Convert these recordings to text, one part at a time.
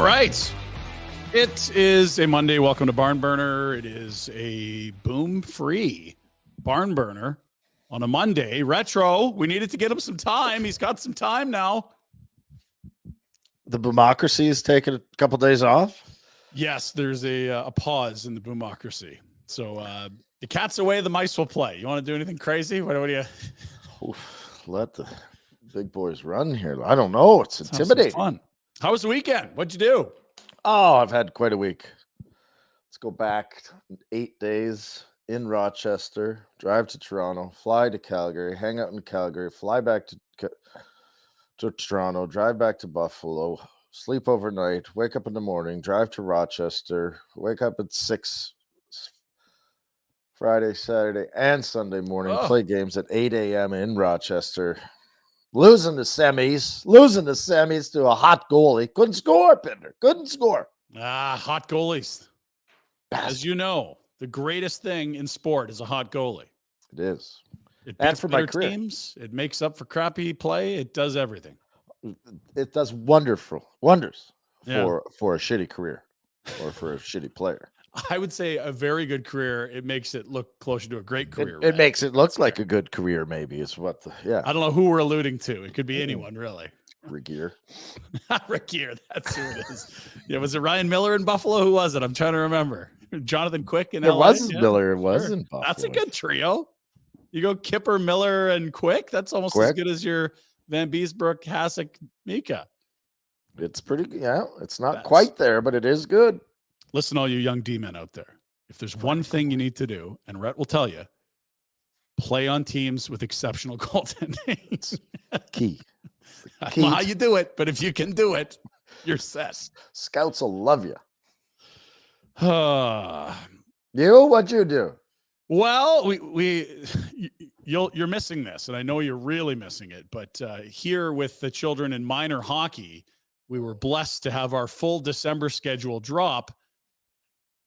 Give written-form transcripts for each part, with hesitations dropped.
right. It is a Monday. Welcome to Barn Burner. It is a boom-free Barn Burner on a Monday. Retro, we needed to get him some time. He's got some time now. The boomocracy is taking a couple days off? Yes, there's a pause in the boomocracy. So the cat's away, the mice will play. You want to do anything crazy? What do you... Oof, let the big boys run here. I don't know. It's intimidating. Fun. How was the weekend? What'd you do? Oh, I've had quite a week. Let's go back 8 days in Rochester, drive to Toronto, fly to Calgary, hang out in Calgary, fly back to Toronto, drive back to Buffalo, sleep overnight, wake up in the morning, drive to Rochester, wake up at 6 Friday, Saturday, and Sunday morning, play games at 8 a.m. in Rochester. Losing the semis to a hot goalie. Couldn't score, Pinder. Couldn't score. Hot goalies. As you know, the greatest thing in sport is a hot goalie. It is. It beats better teams. It makes up for crappy play. It does everything. It does wonders for a shitty career or for a shitty player. I would say a very good career. It makes it look closer to a great career. It makes it look like a good career, maybe, is what I don't know who we're alluding to. It could be anyone, really. Regier. Regier, that's who it is. Yeah, was it Ryan Miller in Buffalo? Who was it? I'm trying to remember. Jonathan Quick in LA? It was Miller. It was in Buffalo. That's a good trio. You go Kipper, Miller, and Quick. That's almost as good as your Van Beesbrook, Hasek, Mika. It's pretty, it's not quite there, but it is good. Listen, all you young D-men out there, if there's one thing you need to do, and Rhett will tell you, play on teams with exceptional goaltending. Key. I don't know how you do it, but if you can do it, you're set. Scouts will love you. What'd you do? Well, you're missing this, and I know you're really missing it, but here with the children in minor hockey, we were blessed to have our full December schedule drop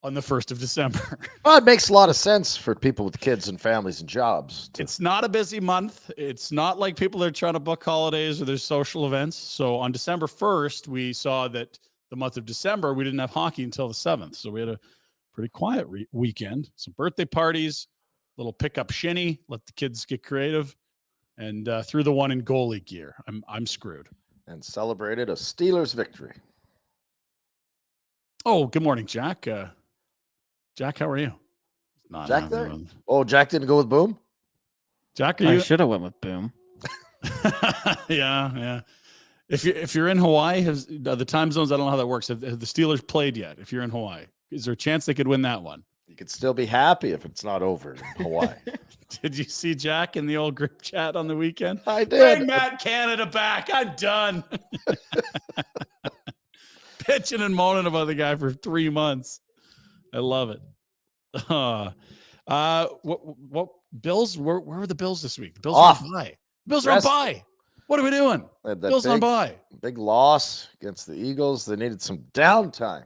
on the 1st of December. Well, it makes a lot of sense for people with kids and families and jobs. It's not a busy month. It's not like people are trying to book holidays or there's social events. So on December 1st, we saw that the month of December, we didn't have hockey until the 7th. So we had a pretty quiet weekend, some birthday parties, little pickup shinny, let the kids get creative, and threw the one in goalie gear. I'm screwed. And celebrated a Steelers victory. Oh, good morning, Jack. Jack, how are you? Jack there? Oh, Jack didn't go with Boom? Jack, I should have went with Boom. Yeah. If you're in Hawaii, the time zones, I don't know how that works. Have the Steelers played yet? If you're in Hawaii, is there a chance they could win that one? You could still be happy if it's not over in Hawaii. Did you see Jack in the old group chat on the weekend? I did. Bring Matt Canada back. I'm done. Pitching and moaning about the guy for 3 months. I love it. What Bills? Where were the Bills this week? The Bills are on bye. Bills are on bye. What are we doing? Bills on bye. Big loss against the Eagles. They needed some downtime.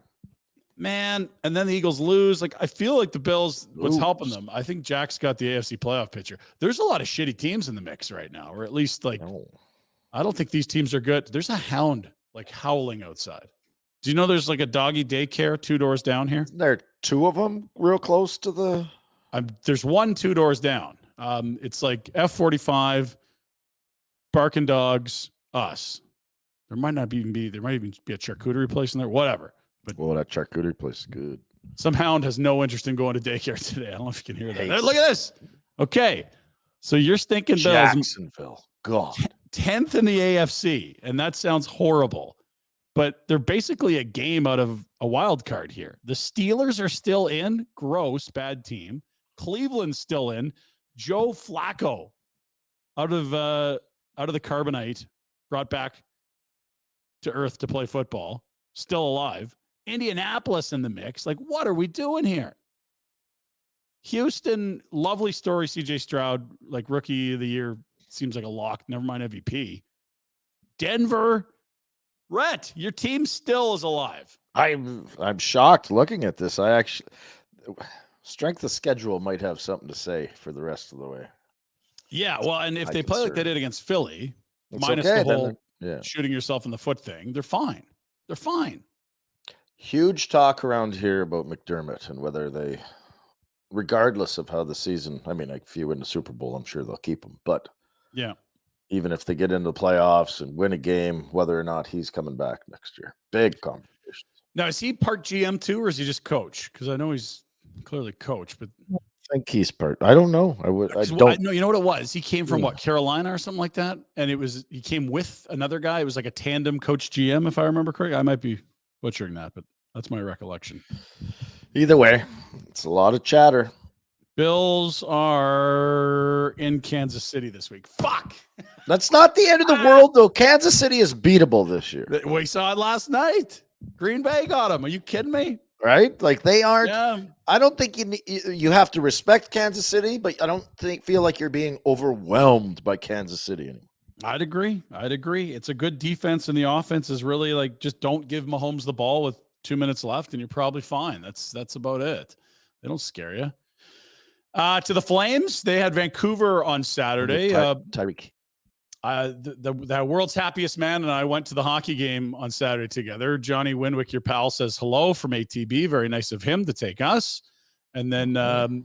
Man, and then the Eagles lose. Like, I feel like the Bills, what's helping them? I think Jack's got the AFC playoff picture. There's a lot of shitty teams in the mix right now, or at least I don't think these teams are good. There's a hound like howling outside. Do you know there's like a doggy daycare 2 doors down here? There are 2 of them real close to the... There's one 2 doors down. It's like F45, barking dogs, us. There might even be a charcuterie place in there, whatever. But that charcuterie place is good. Some hound has no interest in going to daycare today. I don't know if you can hear that. Hey, look at this. Okay. So you're stinking Bills. Jacksonville. God. 10th in the AFC. And that sounds horrible. But they're basically a game out of a wild card here. The Steelers are still in. Gross, bad team. Cleveland's still in. Joe Flacco out of the carbonite, brought back to earth to play football, still alive. Indianapolis in the mix. Like, what are we doing here? Houston, lovely story. CJ Stroud, like rookie of the year, seems like a lock. Never mind MVP. Denver, Rhett, your team still is alive. I'm shocked looking at this. Strength of schedule might have something to say for the rest of the way. Yeah, well, and if they play like they did against Philly, minus the whole shooting yourself in the foot thing, they're fine. They're fine. Huge talk around here about McDermott and whether they, regardless of how the season, I mean, like if you win the Super Bowl, I'm sure they'll keep him. But Yeah. even if they get into the playoffs and win a game, whether or not he's coming back next year, big conversation. Now, is he part GM too, or is he just coach? Because I know he's clearly coach, but I think he's part. I don't know. I don't. know. You know what it was? He came from Yeah. what, Carolina or something like that, and he came with another guy. It was like a tandem coach GM, if I remember correctly. I might be butchering that, but that's my recollection. Either way, it's a lot of chatter. Bills are in Kansas City this week. Fuck. That's not the end of the world, though. Kansas City is beatable this year, We saw it last night. Green Bay got him. Are you kidding me? right? Like they aren't. Yeah. I don't think you have to respect Kansas City, but I don't feel like you're being overwhelmed by Kansas City anymore. I'd agree. It's a good defense, and the offense is really like just don't give Mahomes the ball with 2 minutes left, and you're probably fine. That's about it. They don't scare you. To the Flames, they had Vancouver on Saturday. Tyreek. The world's happiest man and I went to the hockey game on Saturday together. Johnny Winwick, your pal, says hello from ATB. Very nice of him to take us. And then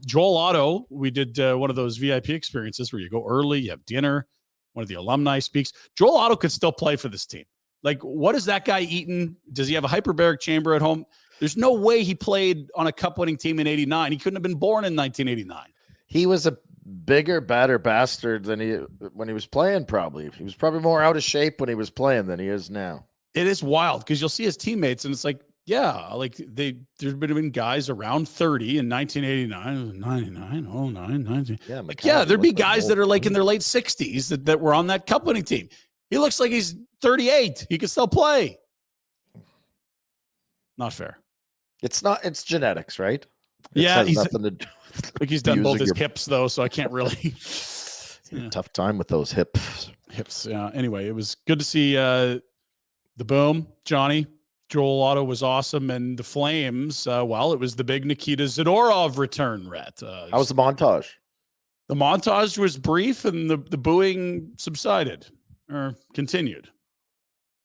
Joel Otto, we did one of those VIP experiences where you go early, you have dinner, one of the alumni speaks. Joel Otto could still play for this team. Like, what is that guy eating? Does he have a hyperbaric chamber at home? There's no way he played on a cup-winning team in 89. He couldn't have been born in 1989. He was a bigger, badder bastard than when he was playing, probably. He was probably more out of shape when he was playing than he is now. It is wild because you'll see his teammates and it's like, yeah, like there's been guys around 30 in 1989, 99, 09, 19. Yeah, like, yeah, there'd be guys that are like in their late 60s that were on that cup winning team. He looks like he's 38. He can still play. Not fair. It's not, it's genetics, right? Yeah, has nothing to do. Like he's done both his hips though, so I can't really. Tough time with those hips. Yeah. Anyway, it was good to see the boom, Johnny. Joel Otto was awesome, and the Flames. Well, it was the big Nikita Zadorov return, Rhett. How was the montage? The montage was brief, and the booing subsided or continued.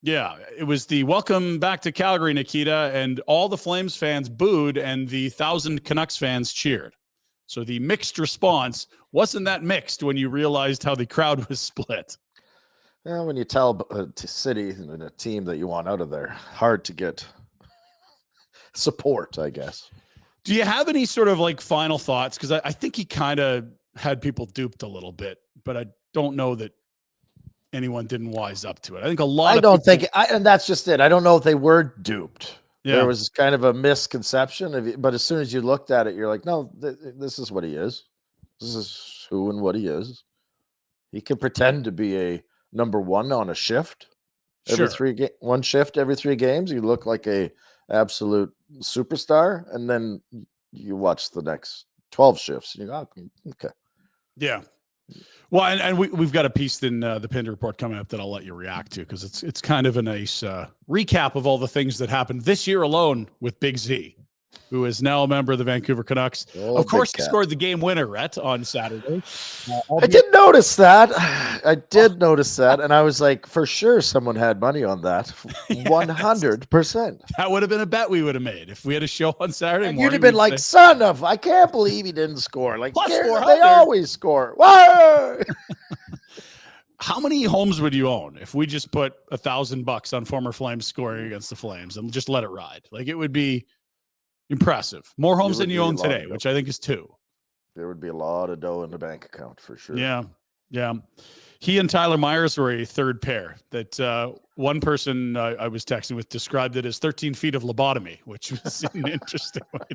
Yeah, it was the welcome back to Calgary, Nikita, and all the Flames fans booed, and the 1,000 Canucks fans cheered. So the mixed response wasn't that mixed when you realized how the crowd was split. Yeah, when you tell to City and a team that you want out of there, hard to get support, I guess. Do you have any sort of like final thoughts? Because I think he kind of had people duped a little bit, but I don't know that anyone didn't wise up to it. I think a lot. And that's just it. I don't know if they were duped. Yeah. There was kind of a misconception but as soon as you looked at it, you're like, no, this is what he is. This is who and what he is. He can pretend to be a number one on a shift. One shift every 3 games. You look like a absolute superstar, and then you watch the next 12 shifts and you go, okay. Yeah. Well, and we've got a piece in the Pinder Report coming up that I'll let you react to because it's kind of a nice recap of all the things that happened this year alone with Big Z, who is now a member of the Vancouver Canucks. Of course, he scored the game winner, Rhett, on Saturday. I did notice that. And I was like, for sure someone had money on that. 100%. That would have been a bet we would have made if we had a show on Saturday morning. You'd have been like, son of, I can't believe he didn't score. Like, Plus they always score. Whoa! How many homes would you own if we just put $1,000 on former Flames scoring against the Flames and just let it ride? Like, it would be impressive. More homes than you own today, which I think is 2. There would be a lot of dough in the bank account for sure. Yeah. Yeah. He and Tyler Myers were a third pair that one person I was texting with described it as 13 feet of lobotomy, which was an interesting way.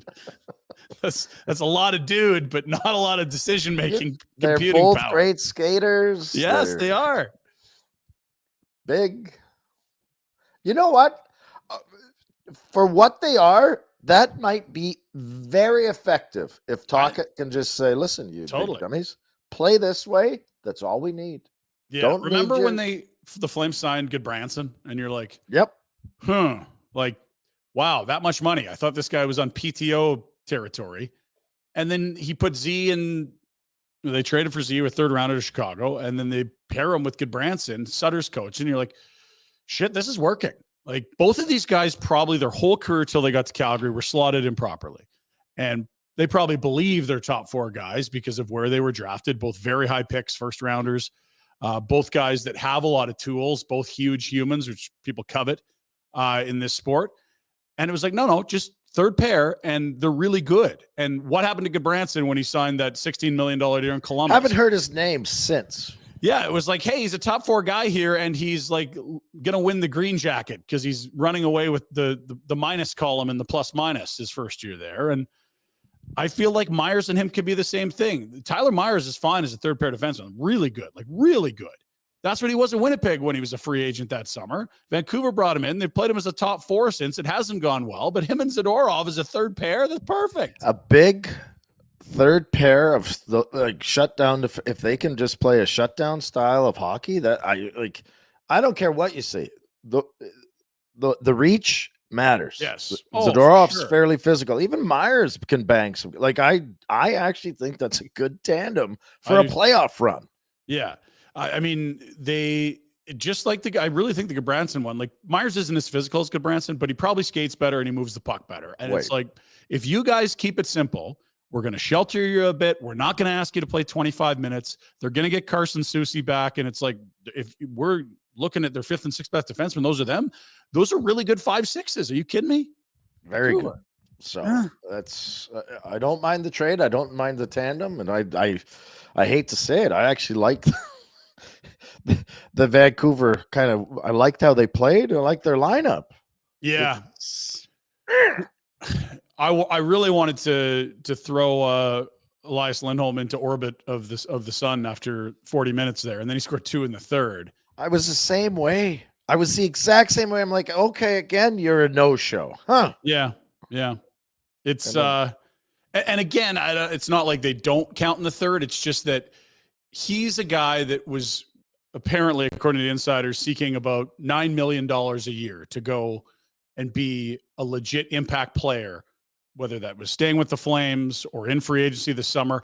That's a lot of dude, but not a lot of decision-making. They're both great skaters. Yes, they are. Big. You know what? For what they are, that might be very effective if Tocchet can just say, listen, you big dummies, play this way. That's all we need. Yeah. Don't remember when the Flames signed Goodbranson and you're like, yep. Like, wow, that much money. I thought this guy was on PTO territory. And then he put Z in, they traded for Z with 3rd rounder to Chicago. And then they pair him with Goodbranson, Sutter's coach. And you're like, shit, this is working. Like both of these guys, probably their whole career till they got to Calgary, were slotted improperly. And they probably believe they're top 4 guys because of where they were drafted, both very high picks, first rounders, both guys that have a lot of tools, both huge humans, which people covet in this sport. And it was like, no, just third pair, and they're really good. And what happened to Goodbranson when he signed that $16 million deal in Columbus? Haven't heard his name since. Yeah, it was like, hey, he's a top 4 guy here, and he's like going to win the green jacket because he's running away with the minus column and the plus minus his first year there. And I feel like Myers and him could be the same thing. Tyler Myers is fine as a third pair defenseman. Really good, like really good. That's what he was in Winnipeg when he was a free agent that summer. Vancouver brought him in. They've played him as a top 4 since. It hasn't gone well, but him and Zadorov as a third pair, that's perfect. A big third pair of the like shutdown. If they can just play a shutdown style of hockey, that I don't care what you say. The reach matters. Yes. Zadorov's fairly physical. Even Myers can bang some. Like I actually think that's a good tandem for a playoff run. Yeah. I mean, they just like the guy. I really think the Goodbranson one, like Myers isn't as physical as Goodbranson, but he probably skates better and he moves the puck better. And it's like, if you guys keep it simple, we're going to shelter you a bit. We're not going to ask you to play 25 minutes. They're going to get Carson Soucy back. And it's like, if we're looking at their 5th and 6th best defensemen, those are them. Those are really good 5-6s. Are you kidding me? Very good. So that's, I don't mind the trade. I don't mind the tandem. And I hate to say it. I actually like the Vancouver kind of, I liked how they played. I like their lineup. Yeah. I really wanted to throw Elias Lindholm into orbit of the sun after 40 minutes there, and then he scored 2 in the third. I was the same way. I was the exact same way. I'm like, okay, again, you're a no-show, huh? Yeah. It's and again, it's not like they don't count in the third. It's just that he's a guy that was apparently, according to insiders, seeking about $9 million a year to go and be a legit impact player, whether that was staying with the Flames or in free agency this summer.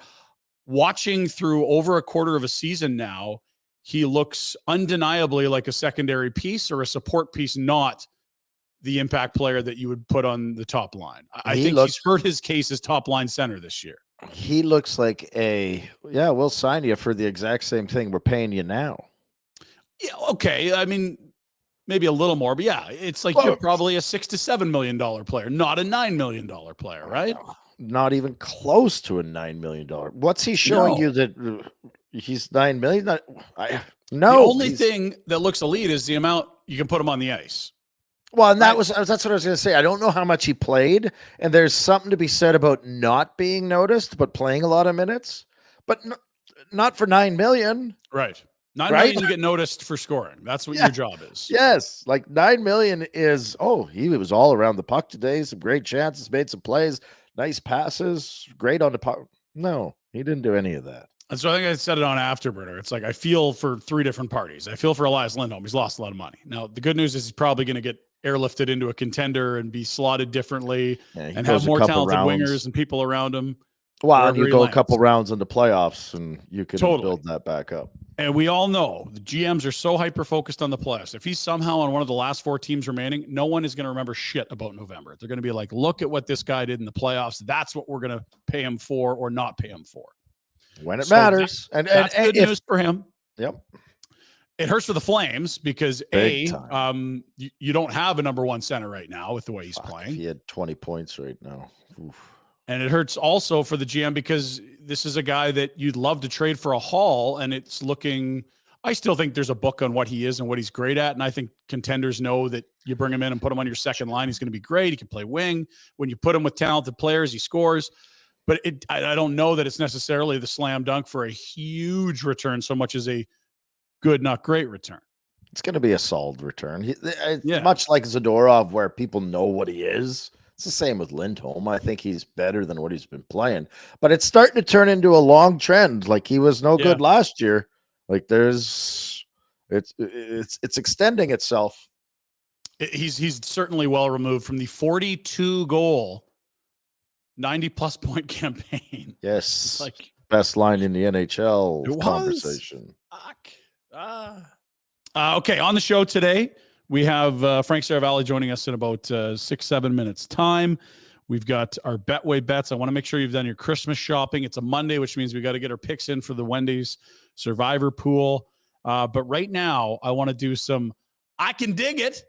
Watching through over a quarter of a season now, he looks undeniably like a secondary piece or a support piece, not the impact player that you would put on the top line. I think he's hurt his case as top line center this year. He looks like we'll sign you for the exact same thing we're paying you now. Yeah, okay. I mean, maybe a little more, but yeah, it's like you're probably a $6 to $7 million player, not a $9 million player, right? Not even close to a $9 million. What's he showing you that he's $9 million? The only thing that looks elite is the amount you can put him on the ice. Well, and that's what I was going to say. I don't know how much he played, and there's something to be said about not being noticed, but playing a lot of minutes, but not for $9 million. Right. $9 million you get noticed for scoring. That's what your job is. Yes. Like $9 million is, he was all around the puck today. Some great chances, made some plays, nice passes, great on the puck. No, he didn't do any of that. And so I think I said it on Afterburner. It's like, I feel for 3 different parties. I feel for Elias Lindholm. He's lost a lot of money. Now, the good news is he's probably going to get airlifted into a contender and be slotted differently and have more talented wingers and people around him. Well, and you go a couple rounds in the playoffs and you can build that back up. And we all know the GMs are so hyper-focused on the playoffs. If he's somehow on one of the last 4 teams remaining, no one is going to remember shit about November. They're going to be like, look at what this guy did in the playoffs. That's what we're going to pay him for or not pay him for. When it matters. That's good news for him. Yep. It hurts for the Flames because you don't have a number 1 center right now with the way he's playing. He had 20 points right now. Oof. And it hurts also for the GM because this is a guy that you'd love to trade for a haul, and it's looking. I still think there's a book on what he is and what he's great at, and I think contenders know that you bring him in and put him on your second line, he's going to be great. He can play wing. When you put him with talented players, he scores. But I don't know that it's necessarily the slam dunk for a huge return so much as a good, not great return. It's going to be a solid return. Much like Zadorov, where people know what he is. It's the same with Lindholm. I think he's better than what he's been playing. But it's starting to turn into a long trend. Like he was no good last year. Like it's extending itself. He's certainly well removed from the 42-goal, 90-plus point campaign. Yes. Like best line in the NHL conversation. Okay, on the show today, We have Frank Seravalli joining us in about 6-7 minutes time. We've got our Betway bets. I want to make sure you've done your Christmas shopping. It's a Monday, which means we got to get our picks in for the Wendy's Survivor Pool. But right now, I want to do some I can dig it.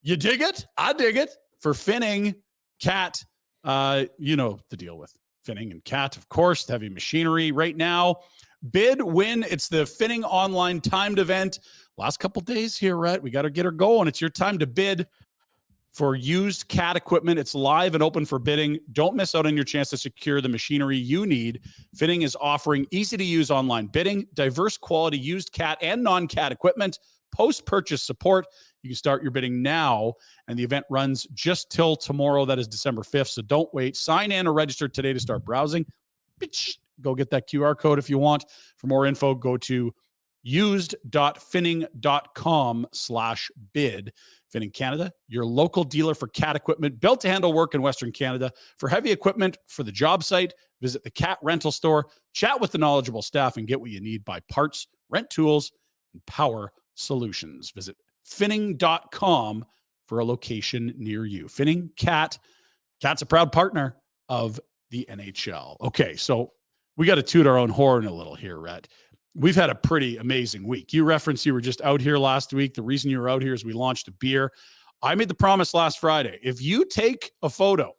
You dig it? I dig it. For Finning, Cat, you know the deal with Finning and Cat, of course, heavy machinery right now. Bid, win. It's the Finning online timed event. Last couple days here, Rhett. We got to get her going. It's your time to bid for used Cat equipment. It's live and open for bidding. Don't miss out on your chance to secure the machinery you need. Finning is offering easy-to-use online bidding, diverse quality used Cat and non-Cat equipment, post-purchase support. You can start your bidding now, and the event runs just till tomorrow. That is December 5th, so don't wait. Sign in or register today to start browsing. Go get that QR code if you want. For more info, go to used.finning.com/bid. Finning Canada, your local dealer for Cat equipment, built to handle work in Western Canada. For heavy equipment for the job site, visit the Cat rental store, chat with the knowledgeable staff, and get what you need by parts, rent tools, and power solutions. Visit finning.com for a location near you. Finning Cat. Cat's a proud partner of the NHL. Okay, so we got to toot our own horn a little here, Rhett. We've had a pretty amazing week. You referenced you were just out here last week. The reason you were out here is we launched a beer. I made the promise last Friday. If you take a photo,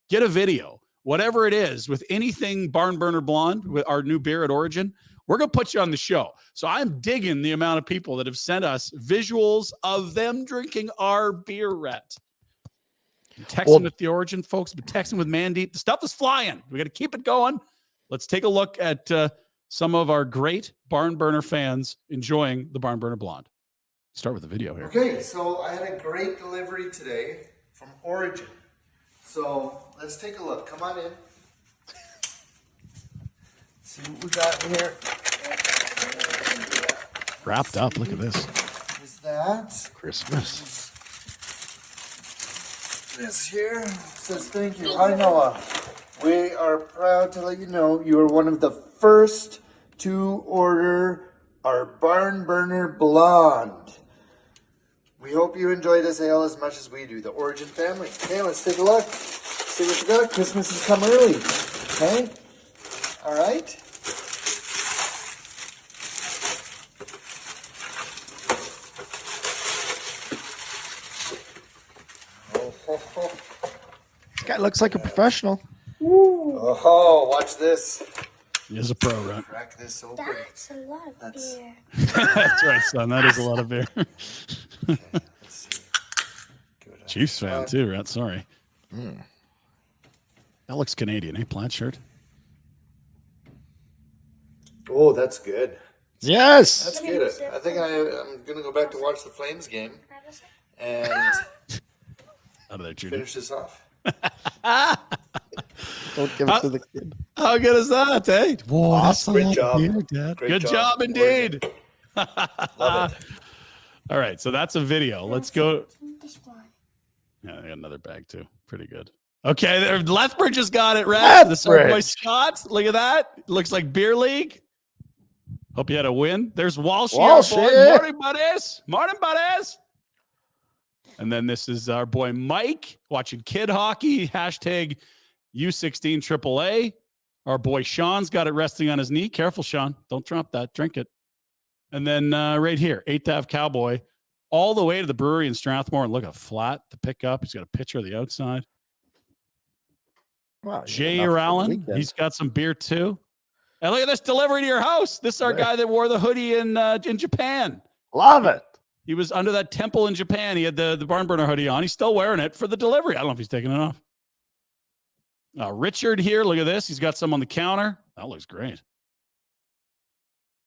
get a video, whatever it is, with anything Barn Burner Blonde, with our new beer at Origin, we're going to put you on the show. So I'm digging the amount of people that have sent us visuals of them drinking our beer, Rhett. Texting with the Origin folks, but texting with Mandeep. The stuff is flying. We got to keep it going. Let's take a look at some of our great Barn Burner fans enjoying the Barn Burner Blonde. Start with the video here. Okay, so I had a great delivery today from Origin. So let's take a look. Come on in. See what we got here. Wrapped up. Look at this. Is that Christmas. this here? Says thank you. Hi Noah. We are proud to let you know you are one of the first to order our Barn Burner Blonde. We hope you enjoy this ale as much as we do, the Origin family. Okay, let's take a look. See what you got. Christmas has come early. Okay? All right. This guy looks like a professional. Oh, watch this. He is a pro, right? Crack this open. That's a lot of beer. That's right, son. That is a lot of beer. Okay, let's see. Give it a Chiefs fan shot. too, right? Sorry. That looks Canadian, eh? Plaid shirt. Oh, that's good. Yes. That's good. I think I'm going to go back to watch the Flames game and Out of there, Judy. finish this off. Don't give it to the kid. How good is that, eh? Whoa, that's a Great lot of job. beer, Dad. Great Good job. job indeed. Love it. All right, so that's a video. Let's go. This one. Yeah, I got another bag too. Pretty good. Okay, there, Lethbridge has got it, right? This is our boy Lethbridge. Scott. Look at that. Looks like beer league. Hope you had a win. There's Walsh. Walsh, Our boy. yeah. Morning, buddies. Morning, buddies. And then this is our boy Mike watching kid hockey. Hashtag U16 AAA. Our boy Sean's got it resting on his knee. Careful, Sean. Don't drop that. Drink it. And then right here, 8th Ave Cowboy, all the way to the brewery in Strathmore. And look at flat to pick up. He's got a picture of the outside. Wow, Jay enough for the Allen, weekend. he's got some beer too. And look at this delivery to your house. This is our guy that wore the hoodie in Japan. Love it. He was under that temple in Japan. He had the Barn Burner hoodie on. He's still wearing it for the delivery. I don't know if he's taking it off. Richard here, look at this. He's got some on the counter. That looks great.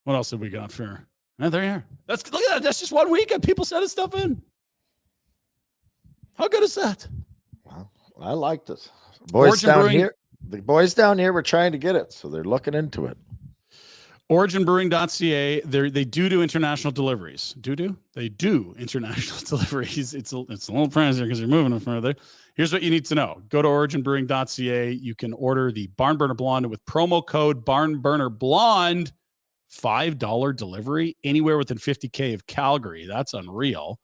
What else have we got for? There you are. Look at that. That's just 1 weekend. People sending stuff in. How good is that? Wow, I like this. Boys Origin down Brewing- here. The boys down here were trying to get it, so they're looking into it. OriginBrewing.ca. They do international deliveries. They do international deliveries. It's a little pricier because you're moving it further. Here's what you need to know. Go to OriginBrewing.ca. You can order the Barn Burner Blonde with promo code BarnBurnerBlonde. $5 delivery anywhere within 50K of Calgary. That's unreal.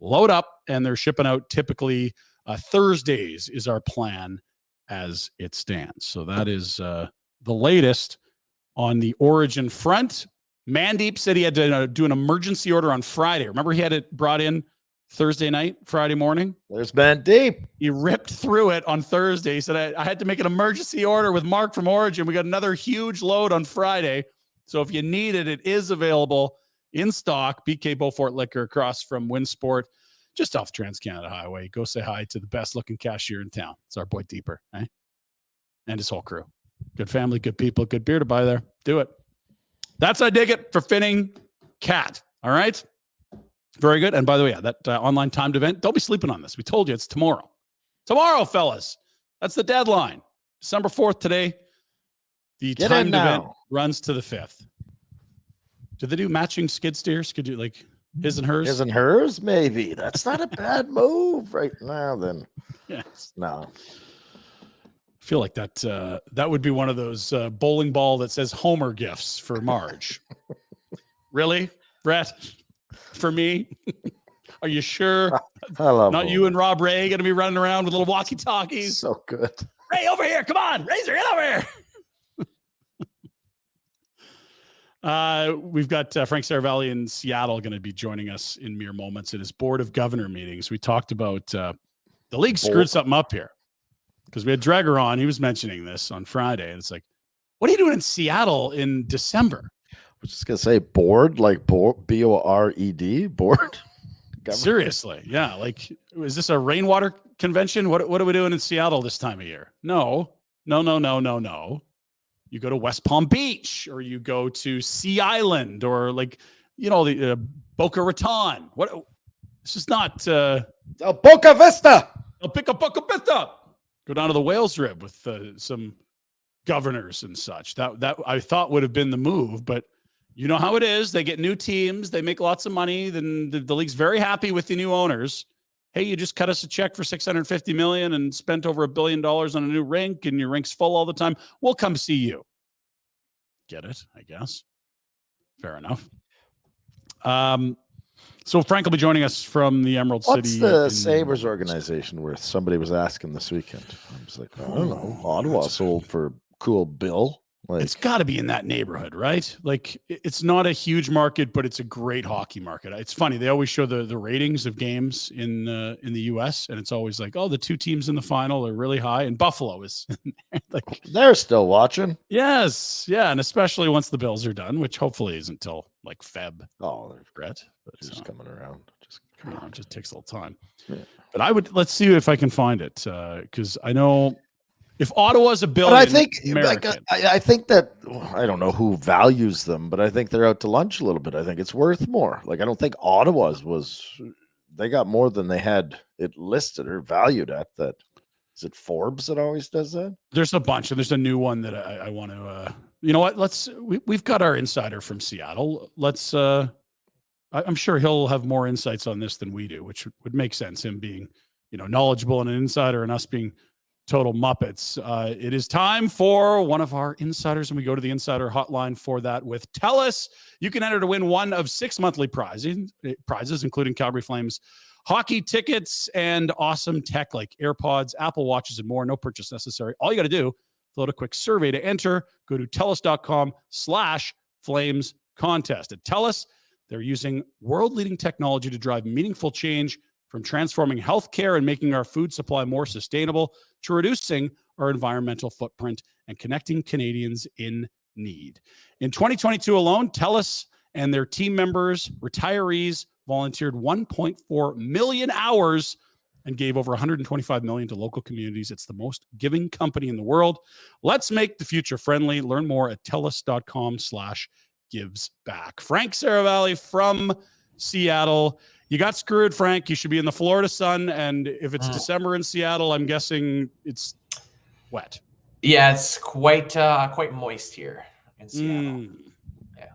load up, and they're shipping out typically Thursdays is our plan as it stands. So that is the latest on the Origin front. Mandeep said he had to do an emergency order on Friday. Remember, he had it brought in Thursday night, Friday morning. There's Mandeep. He ripped through it on Thursday. He said, I had to make an emergency order with Mark from Origin. We got another huge load on Friday. So if you need it, it is available in stock. BK Beaufort Liquor across from Winsport, just off Trans-Canada Highway. Go say hi to the best looking cashier in town. It's our boy Deeper, eh? And his whole crew. Good family, good people, good beer to buy there. Do it. That's I Dig It for Finning Cat. All right. Very good. And by the way, that online timed event, don't be sleeping on this. We told you it's tomorrow. Tomorrow, fellas. That's the deadline. December 4th today. The timed event runs to the 5th. Do they do matching skid steers? Could you like his and hers? His and hers? Maybe. That's not a bad move right now then. Yes. No. I feel like that would be one of those bowling ball that says Homer gifts for Marge. Really, Brett? For me? Are you sure? I love Not Homer. you and Rob Ray going to be running around with little walkie-talkies? So good. Ray, over here. Come on. Razor, get over here. We've got Frank Seravalli in Seattle going to be joining us in mere moments at his Board of Governor meetings. We talked about the league screwed something up here because we had Dreger on. He was mentioning this on Friday. And it's like, what are you doing in Seattle in December? I was just going to say board, like B-O-R-E-D, board. Seriously. Yeah. Like, is this a rainwater convention? What are we doing in Seattle this time of year? No. You go to West Palm Beach, or you go to Sea Island, or like, the Boca Raton. What? This is not El Boca Vista. El Pico Boca Vista. Go down to the Whales Rib with some governors and such. That I thought would have been the move, but you know how it is. They get new teams, they make lots of money. Then the league's very happy with the new owners. Hey, you just cut us a check for $650 million and spent over $1 billion on a new rink, and your rink's full all the time. We'll come see you. Get it? I guess. Fair enough. So Frank will be joining us from the Emerald City. What's the Sabres organization worth? Somebody was asking this weekend. I was like, I don't know. Ottawa sold for cool bill. Like, it's got to be in that neighborhood, right? Like, it's not a huge market, but it's a great hockey market. It's funny. They always show the ratings of games in the U.S., and it's always like, oh, the two teams in the final are really high, and Buffalo is like, they're still watching. Yes. Yeah. And especially once the Bills are done, which hopefully isn't until like Feb. Oh, they're Brett. But just coming around. It just takes a little time. Yeah. But let's see if I can find it. Because I know if Ottawa's $1 billion, but I think I think that I don't know who values them, but I think they're out to lunch a little bit. I think it's worth more. Like, I don't think Ottawa's they got more than they had it listed or valued at. That is it. Forbes that always does that. There's a bunch, and there's a new one that I want to. You know what? We've got our insider from Seattle. Let's. I'm sure he'll have more insights on this than we do, which would make sense. Him being, knowledgeable and an insider, and us being total Muppets. It is time for one of our insiders, and we go to the insider hotline for that with TELUS. You can enter to win one of 6 monthly prizes, including Calgary Flames hockey tickets and awesome tech like AirPods, Apple Watches, and more. No purchase necessary. All you got to do, fill out a quick survey to enter. Go to TELUS.com/Flames contest. At TELUS, they're using world-leading technology to drive meaningful change, from transforming healthcare and making our food supply more sustainable to reducing our environmental footprint and connecting Canadians in need. In 2022 alone, TELUS and their team members, retirees, volunteered 1.4 million hours and gave over $125 million to local communities. It's the most giving company in the world. Let's make the future friendly. Learn more at TELUS.com/givesback. Frank Seravalli from Seattle. You got screwed, Frank. You should be in the Florida sun. And if it's December in Seattle, I'm guessing it's wet. Yeah, it's quite moist here in Seattle. Yeah.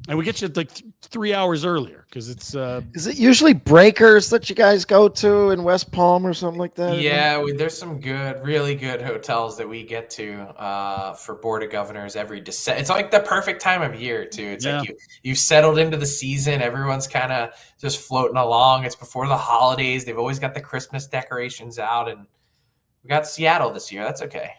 And we get you like 3 hours earlier because it's Is it usually Breakers that you guys go to in West Palm or something like that? Yeah, there's some really good hotels that we get to for Board of Governors every December. It's like the perfect time of year too. It's like you've settled into the season. Everyone's kind of just floating along. It's before the holidays. They've always got the Christmas decorations out, and we got Seattle this year. That's okay.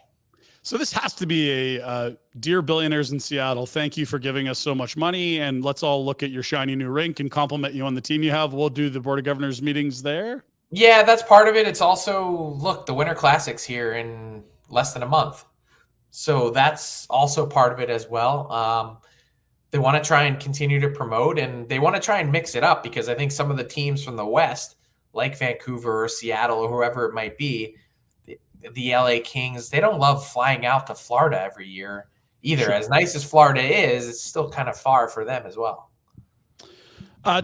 So this has to be a dear billionaires in Seattle. Thank you for giving us so much money, and let's all look at your shiny new rink and compliment you on the team you have. We'll do the Board of Governors meetings there. Yeah, that's part of it. It's also, look, the Winter Classic's here in less than a month. So that's also part of it as well. They want to try and continue to promote, and they want to try and mix it up because I think some of the teams from the West, like Vancouver or Seattle or whoever it might be, the LA Kings, they don't love flying out to Florida every year either. Sure. As nice as Florida is, it's still kind of far for them as well.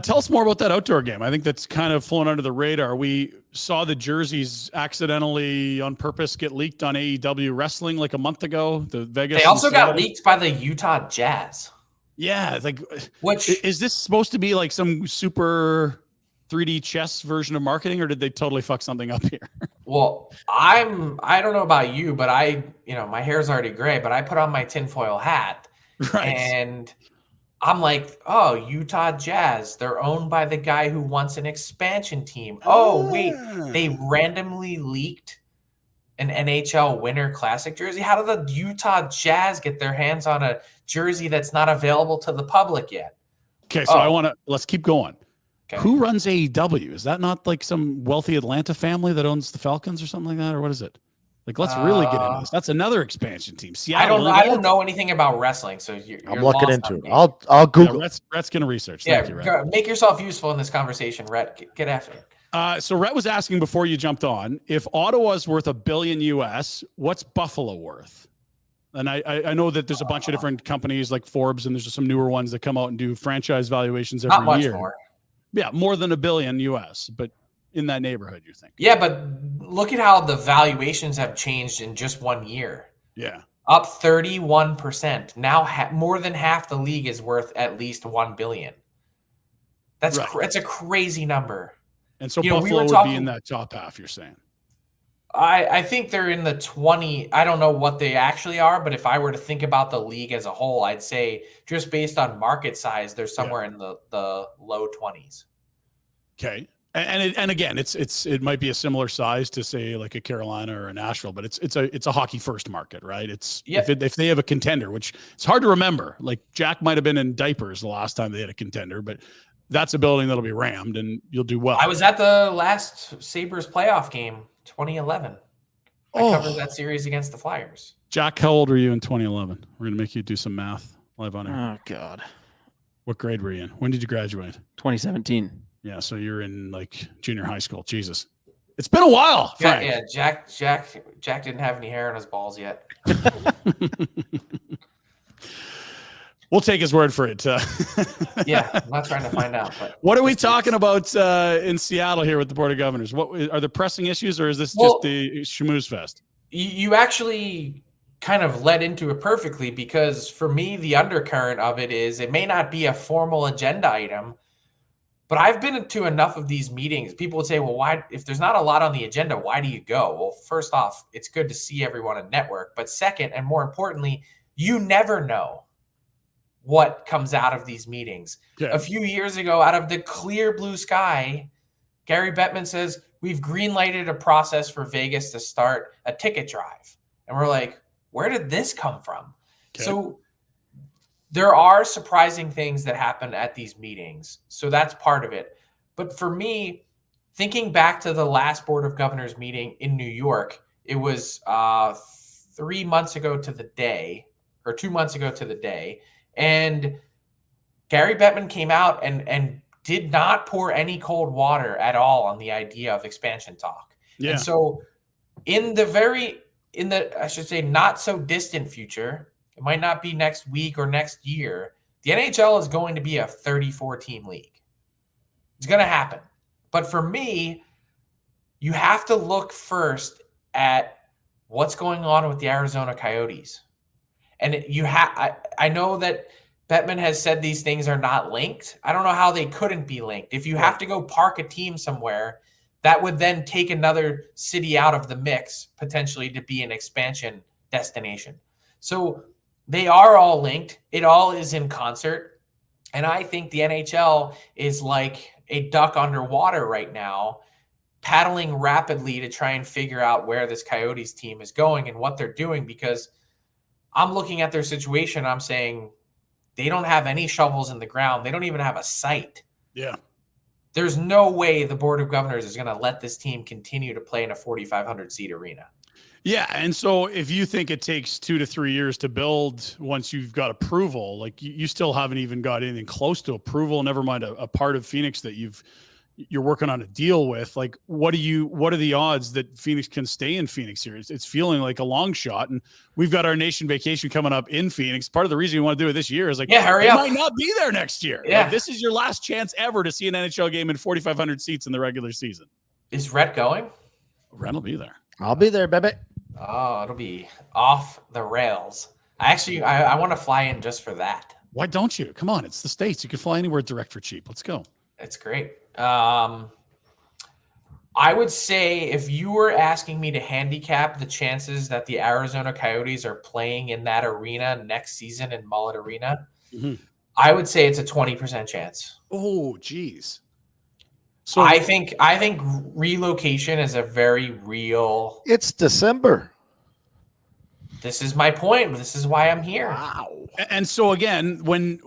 Tell us more about that outdoor game. I think that's kind of flown under the radar. We saw the jerseys accidentally on purpose get leaked on AEW Wrestling like a month ago. The Vegas. They also got leaked by the Utah Jazz. Yeah, like, which is this supposed to be like some super 3D chess version of marketing, or did they totally fuck something up here? Well, I don't know about you, but my hair's already gray, but I put on my tinfoil hat, right, and I'm like, oh, Utah Jazz, they're owned by the guy who wants an expansion team. Oh, wait, they randomly leaked an NHL Winter Classic jersey? How did the Utah Jazz get their hands on a jersey that's not available to the public yet? Okay, so let's keep going. Okay. Who runs AEW? Is that not like some wealthy Atlanta family that owns the Falcons or something like that? Or what is it? Like, let's really get into this. That's another expansion team. Seattle, I don't know anything about wrestling, so I'm looking into it. I'll Google. Rhett's going to research. Yeah, Thank you, Rhett. Make yourself useful in this conversation, Rhett. Get after it. So Rhett was asking before you jumped on, if Ottawa's worth $1 billion US, what's Buffalo worth? And I know that there's a bunch of different companies like Forbes, and there's just some newer ones that come out and do franchise valuations every year. More. Yeah, more than $1 billion US, but in that neighborhood, you think? Yeah, but look at how the valuations have changed in just 1 year. Yeah, up 31%. Now more than half the league is worth at least $1 billion. That's a crazy number. And so Buffalo would be in that top half, you're saying? I think they're in the 20. I don't know what they actually are, but if I were to think about the league as a whole, I'd say just based on market size, they're somewhere in the low 20s. Okay. And again, it might be a similar size to say like a Carolina or a Nashville, but it's a hockey first market, right? If they have a contender, which it's hard to remember, like Jack might have been in diapers the last time they had a contender, but that's a building that'll be rammed and you'll do well. I was at the last Sabres playoff game, 2011. I covered that series against the Flyers. Jack, how old were you in 2011? We're going to make you do some math live on air. Oh, God. What grade were you in? When did you graduate? 2017. Yeah, so you're in like junior high school. Jesus. It's been a while, Frank. Yeah, Jack didn't have any hair on his balls yet. We'll take his word for it. Yeah, I'm not trying to find out. But what are we talking about in Seattle here with the Board of Governors? What are the pressing issues, or is this just the schmooze fest? You actually kind of led into it perfectly, because for me, the undercurrent of it is it may not be a formal agenda item, but I've been to enough of these meetings. People would say, well, why, if there's not a lot on the agenda, why do you go? Well, first off, it's good to see everyone and network. But second, and more importantly, you never know what comes out of these meetings. Yeah. A few years ago, out of the clear blue sky, Gary Bettman says, we've green-lighted a process for Vegas to start a ticket drive. And we're like, where did this come from? Okay. So there are surprising things that happen at these meetings. So that's part of it. But for me, thinking back to the last Board of Governors meeting in New York, it was 3 months ago to the day, or 2 months ago to the day. And Gary Bettman came out and did not pour any cold water at all on the idea of expansion talk. Yeah. And so in the I should say, not so distant future, it might not be next week or next year, the NHL is going to be a 34-team league. It's going to happen. But for me, you have to look first at what's going on with the Arizona Coyotes. And I know that Bettman has said these things are not linked. I don't know how they couldn't be linked. If you have to go park a team somewhere, that would then take another city out of the mix, potentially to be an expansion destination. So they are all linked. It all is in concert. And I think the NHL is like a duck underwater right now, paddling rapidly to try and figure out where this Coyotes team is going and what they're doing, because I'm looking at their situation. I'm saying they don't have any shovels in the ground. They don't even have a site. Yeah. There's no way the Board of Governors is going to let this team continue to play in a 4,500 seat arena. Yeah. And so if you think it takes 2 to 3 years to build once you've got approval, like you still haven't even got anything close to approval, never mind a part of Phoenix that you're working on a deal with. Like, what are the odds that Phoenix can stay in Phoenix here? It's feeling like a long shot. And we've got our nation vacation coming up in Phoenix. Part of the reason we want to do it this year is like, hurry up. might not be there next year. Yeah. Like, this is your last chance ever to see an NHL game in 4,500 seats in the regular season. Is Rhett going? Ren will be there. I'll be there, baby. Oh, it'll be off the rails. I want to fly in just for that. Why don't you? Come on. It's the States. You can fly anywhere direct for cheap. Let's go. It's great. I would say if you were asking me to handicap the chances that the Arizona Coyotes are playing in that arena next season in Mullet Arena, I would say it's a 20% chance. Oh, geez. So I think relocation is a very real. It's December. This is my point. This is why I'm here. Wow. And so again, when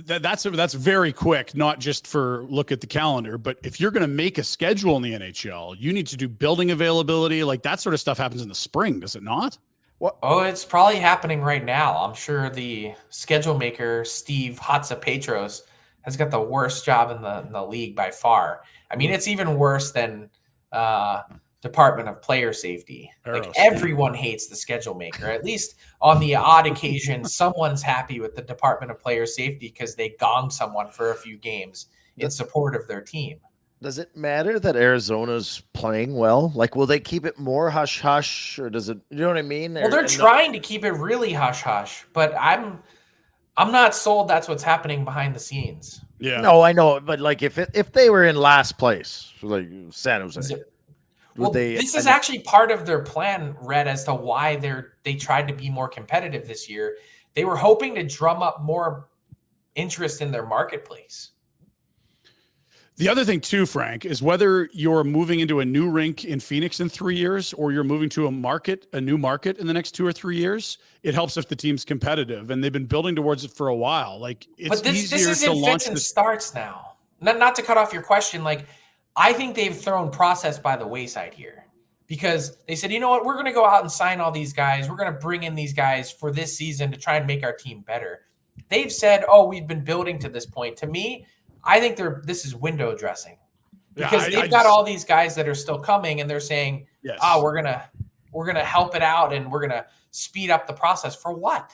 that's very quick, not just for look at the calendar, but if you're going to make a schedule in the NHL, you need to do building availability. Like that sort of stuff happens in the spring, does it not? What? Oh, it's probably happening right now. I'm sure the schedule maker, Steve Hatzapetros, has got the worst job in the league by far. I mean, it's even worse than Department of Player Safety. Like everyone hates the schedule maker. At least on the odd occasion, someone's happy with the Department of Player Safety because they gonged someone for a few games in support of their team. Does it matter that Arizona's playing well? Like, will they keep it more hush hush, or does it? You know what I mean? Well, they're trying to keep it really hush hush, but I'm not sold that's what's happening behind the scenes. Yeah. No, I know, but like if they were in last place, like San Jose. Well, this is actually part of their plan, Red, as to why they tried to be more competitive this year. They were hoping to drum up more interest in their marketplace. The other thing too, Frank, is whether you're moving into a new rink in Phoenix in 3 years or you're moving to a new market in the next 2 or 3 years, it helps if the team's competitive, and they've been building towards it for a while. Like it's this easier is to in launch fits and this. starts now. Not to cut off your question, like I think they've thrown process by the wayside here because they said, you know what, we're going to go out and sign all these guys. We're going to bring in these guys for this season to try and make our team better. They've said, oh, we've been building to this point. To me, I think this is window dressing because they've got all these guys that are still coming and they're saying, yes, we're going to help it out and we're going to speed up the process for what?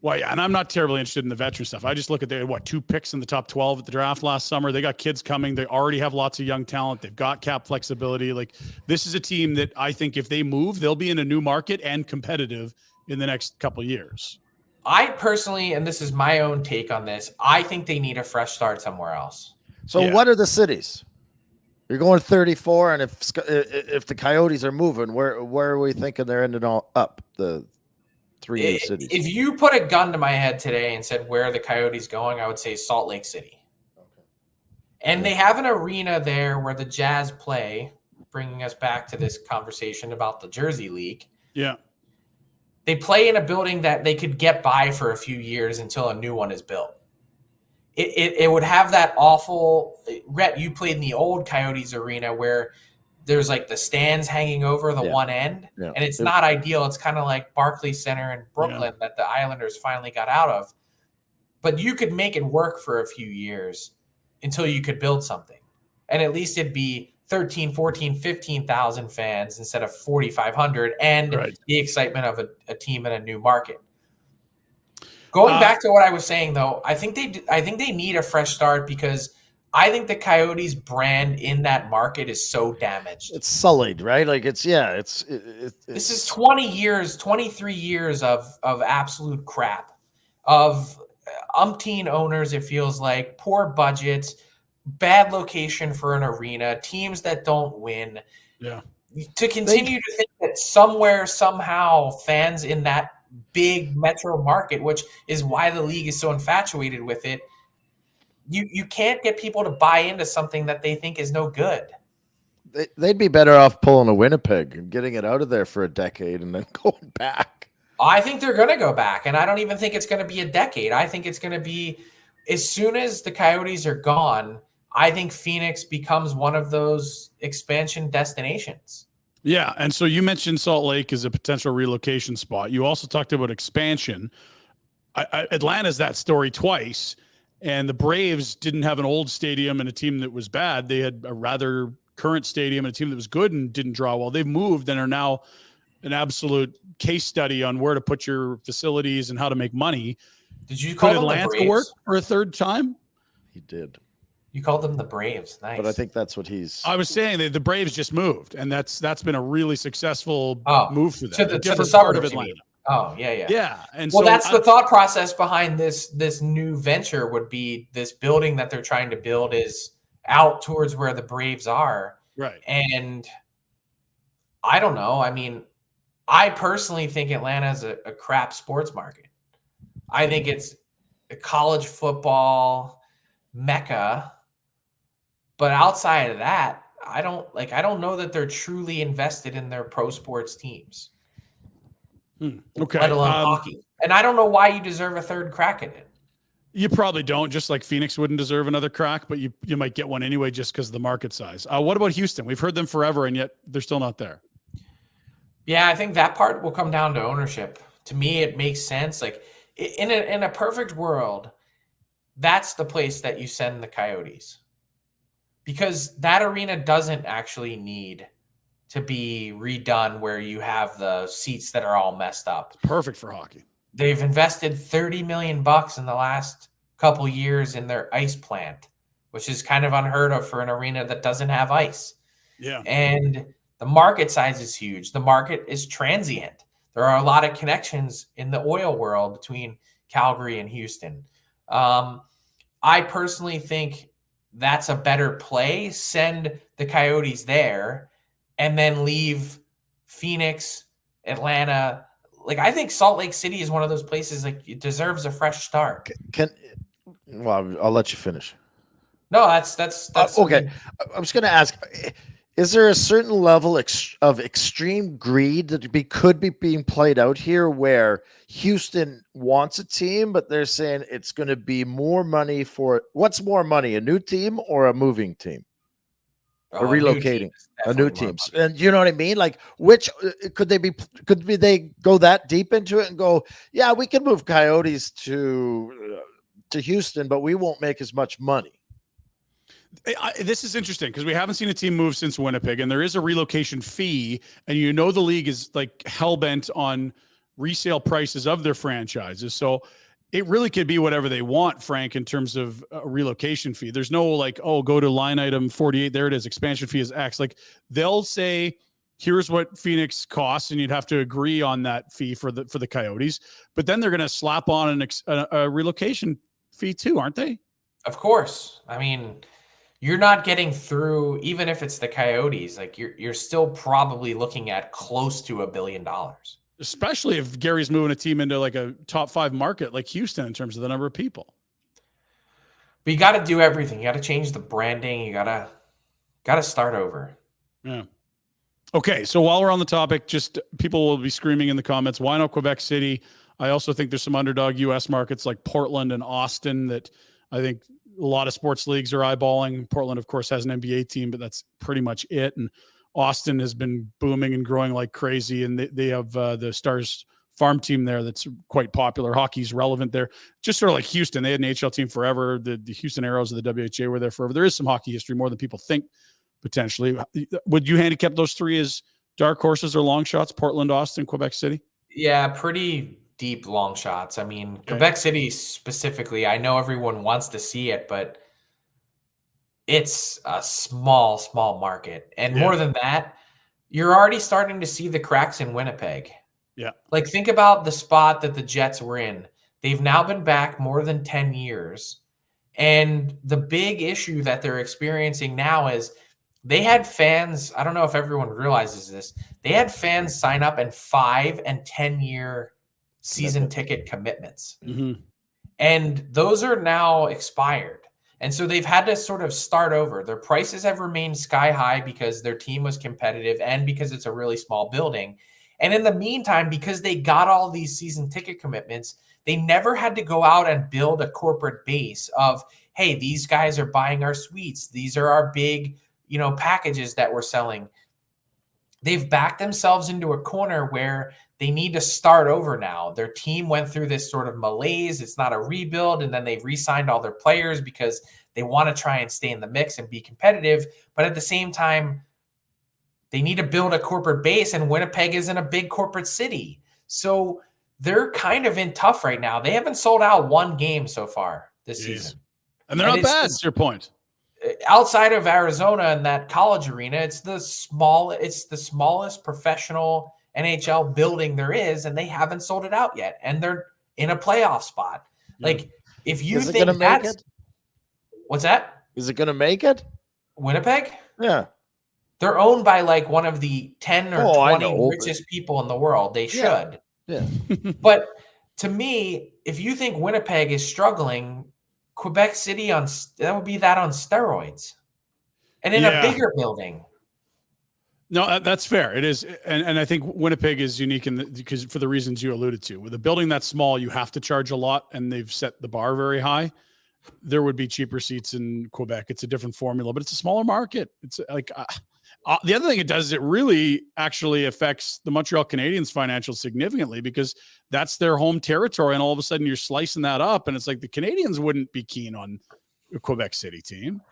Well, yeah, and I'm not terribly interested in the veteran stuff. I just look at 2 picks in the top 12 at the draft last summer. They got kids coming. They already have lots of young talent. They've got cap flexibility. Like this is a team that I think if they move, they'll be in a new market and competitive in the next couple of years. I personally, and this is my own take on this, I think they need a fresh start somewhere else. So what are the cities? You're going 34, and if the Coyotes are moving, where are we thinking they're ending up? The 3 new cities. If you put a gun to my head today and said where are the Coyotes going, I would say Salt Lake City. Okay. And they have an arena there where the Jazz play, bringing us back to this conversation about the Jersey League. Yeah. They play in a building that they could get by for a few years until a new one is built. It would have that awful – Rhett, you played in the old Coyotes arena where there's like the stands hanging over the one end, and it's not ideal. It's kind of like Barclays Center in Brooklyn that the Islanders finally got out of. But you could make it work for a few years until you could build something. And at least it'd be 13, 14, 15,000 fans instead of 4,500 and the excitement of a team in a new market. Going back to what I was saying, though, I think they need a fresh start because I think the Coyotes brand in that market is so damaged. It's sullied, right? Like this is 20 years, 23 years of absolute crap, of umpteen owners, it feels like, poor budgets, bad location for an arena, teams that don't win. Yeah. To continue to think that somewhere, somehow, fans in that big metro market, which is why the league is so infatuated with it, you can't get people to buy into something that they think is no good. They'd be better off pulling a Winnipeg and getting it out of there for a decade and then going back. I think they're going to go back, and I don't even think it's going to be a decade. I think it's going to be as soon as the Coyotes are gone, I think Phoenix becomes one of those expansion destinations. Yeah, and so you mentioned Salt Lake as a potential relocation spot. You also talked about expansion. Atlanta's that story twice, and the Braves didn't have an old stadium and a team that was bad. They had a rather current stadium and a team that was good and didn't draw well. They've moved and are now an absolute case study on where to put your facilities and how to make money. Did you call them Atlanta the Braves? work for a third time? He did. You called them the Braves. Nice. But I think that's what he's. I was saying that the Braves just moved, and that's been a really successful move for them. To the different suburbs part of Atlanta. Oh, yeah. Yeah. And well, so that's the thought process behind this new venture would be this building that they're trying to build is out towards where the Braves are. Right. And I don't know. I mean, I personally think Atlanta is a crap sports market. I think it's a college football mecca. But outside of that, I don't know that they're truly invested in their pro sports teams. Okay. Let alone hockey. And I don't know why you deserve a third crack at it. You probably don't, just like Phoenix wouldn't deserve another crack, but you might get one anyway just because of the market size. What about Houston? We've heard them forever, and yet they're still not there. Yeah, I think that part will come down to ownership. To me, it makes sense. Like in a perfect world, that's the place that you send the Coyotes. Because that arena doesn't actually need to be redone where you have the seats that are all messed up. It's perfect for hockey. They've invested $30 million in the last couple years in their ice plant, which is kind of unheard of for an arena that doesn't have ice. Yeah. And the market size is huge. The market is transient. There are a lot of connections in the oil world between Calgary and Houston. I personally think that's a better play. Send the Coyotes there and then leave Phoenix, Atlanta. Like, I think Salt Lake City is one of those places like it deserves a fresh start. Well, I'll let you finish. No, that's okay. I was going to ask, is there a certain level of extreme greed that could be being played out here where Houston wants a team, but they're saying it's going to be more money for what's more money, a new team or a moving team? Or relocating a new team. And you know what I mean? Like, which could they go that deep into it and go, yeah, we can move Coyotes to Houston, but we won't make as much money. This is interesting because we haven't seen a team move since Winnipeg, and there is a relocation fee, and the league is like hell-bent on resale prices of their franchises. So it really could be whatever they want, Frank, in terms of a relocation fee. There's no like, oh, go to line item 48. There it is. Expansion fee is X. Like they'll say, here's what Phoenix costs, and you'd have to agree on that fee for the Coyotes. But then they're going to slap on a relocation fee too, aren't they? Of course. I mean, you're not getting through, even if it's the Coyotes. Like you're still probably looking at close to $1 billion. Especially if Gary's moving a team into like a top 5 market like Houston in terms of the number of people. But you got to do everything. You got to change the branding. You got to start over. Yeah. Okay, so while we're on the topic, just people will be screaming in the comments, why not Quebec City? I also think there's some underdog U.S. markets like Portland and Austin that I think a lot of sports leagues are eyeballing. Portland, of course, has an NBA team, but that's pretty much it. And Austin has been booming and growing like crazy, and they have the Stars farm team there that's quite popular. Hockey's relevant there. Just sort of like Houston. They had an HL team forever. The Houston Aeros of the WHA were there forever. There is some hockey history, more than people think, potentially. Would you handicap those three as dark horses or long shots? Portland, Austin, Quebec City? Yeah, pretty deep long shots. I mean, Quebec City specifically, I know everyone wants to see it, but it's a small market. And more than that, you're already starting to see the cracks in Winnipeg. Yeah. Like, think about the spot that the Jets were in. They've now been back more than 10 years. And the big issue that they're experiencing now is they had fans. I don't know if everyone realizes this. They had fans sign up in 5 and 10-year season ticket commitments. Mm-hmm. And those are now expired. And so they've had to sort of start over. Their prices have remained sky high because their team was competitive and because it's a really small building. And in the meantime, because they got all these season ticket commitments, they never had to go out and build a corporate base of, hey, these guys are buying our suites. These are our big, packages that we're selling. They've backed themselves into a corner where they need to start over now. Their team went through this sort of malaise. It's not a rebuild. And then they've re-signed all their players because they want to try and stay in the mix and be competitive. But at the same time, they need to build a corporate base, and Winnipeg isn't a big corporate city. So they're kind of in tough right now. They haven't sold out one game so far this season. And they're not bad, to your point. Outside of Arizona and that college arena, it's the smallest professional NHL building there is, and they haven't sold it out yet. And they're in a playoff spot. Like, if you think that's it? What's that? Is it going to make it? Winnipeg? Yeah. They're owned by like one of the 10 or 20 richest people in the world. They should. Yeah. But to me, if you think Winnipeg is struggling, Quebec City that would be that on steroids, and in a bigger building. No, that's fair. It is, and I think Winnipeg is unique because for the reasons you alluded to. With a building that small, you have to charge a lot, and they've set the bar very high. There would be cheaper seats in Quebec. It's a different formula, but it's a smaller market. It's like the other thing it does is it really actually affects the Montreal Canadiens financials significantly because that's their home territory. And all of a sudden you're slicing that up. And it's like the Canadiens wouldn't be keen on a Quebec City team.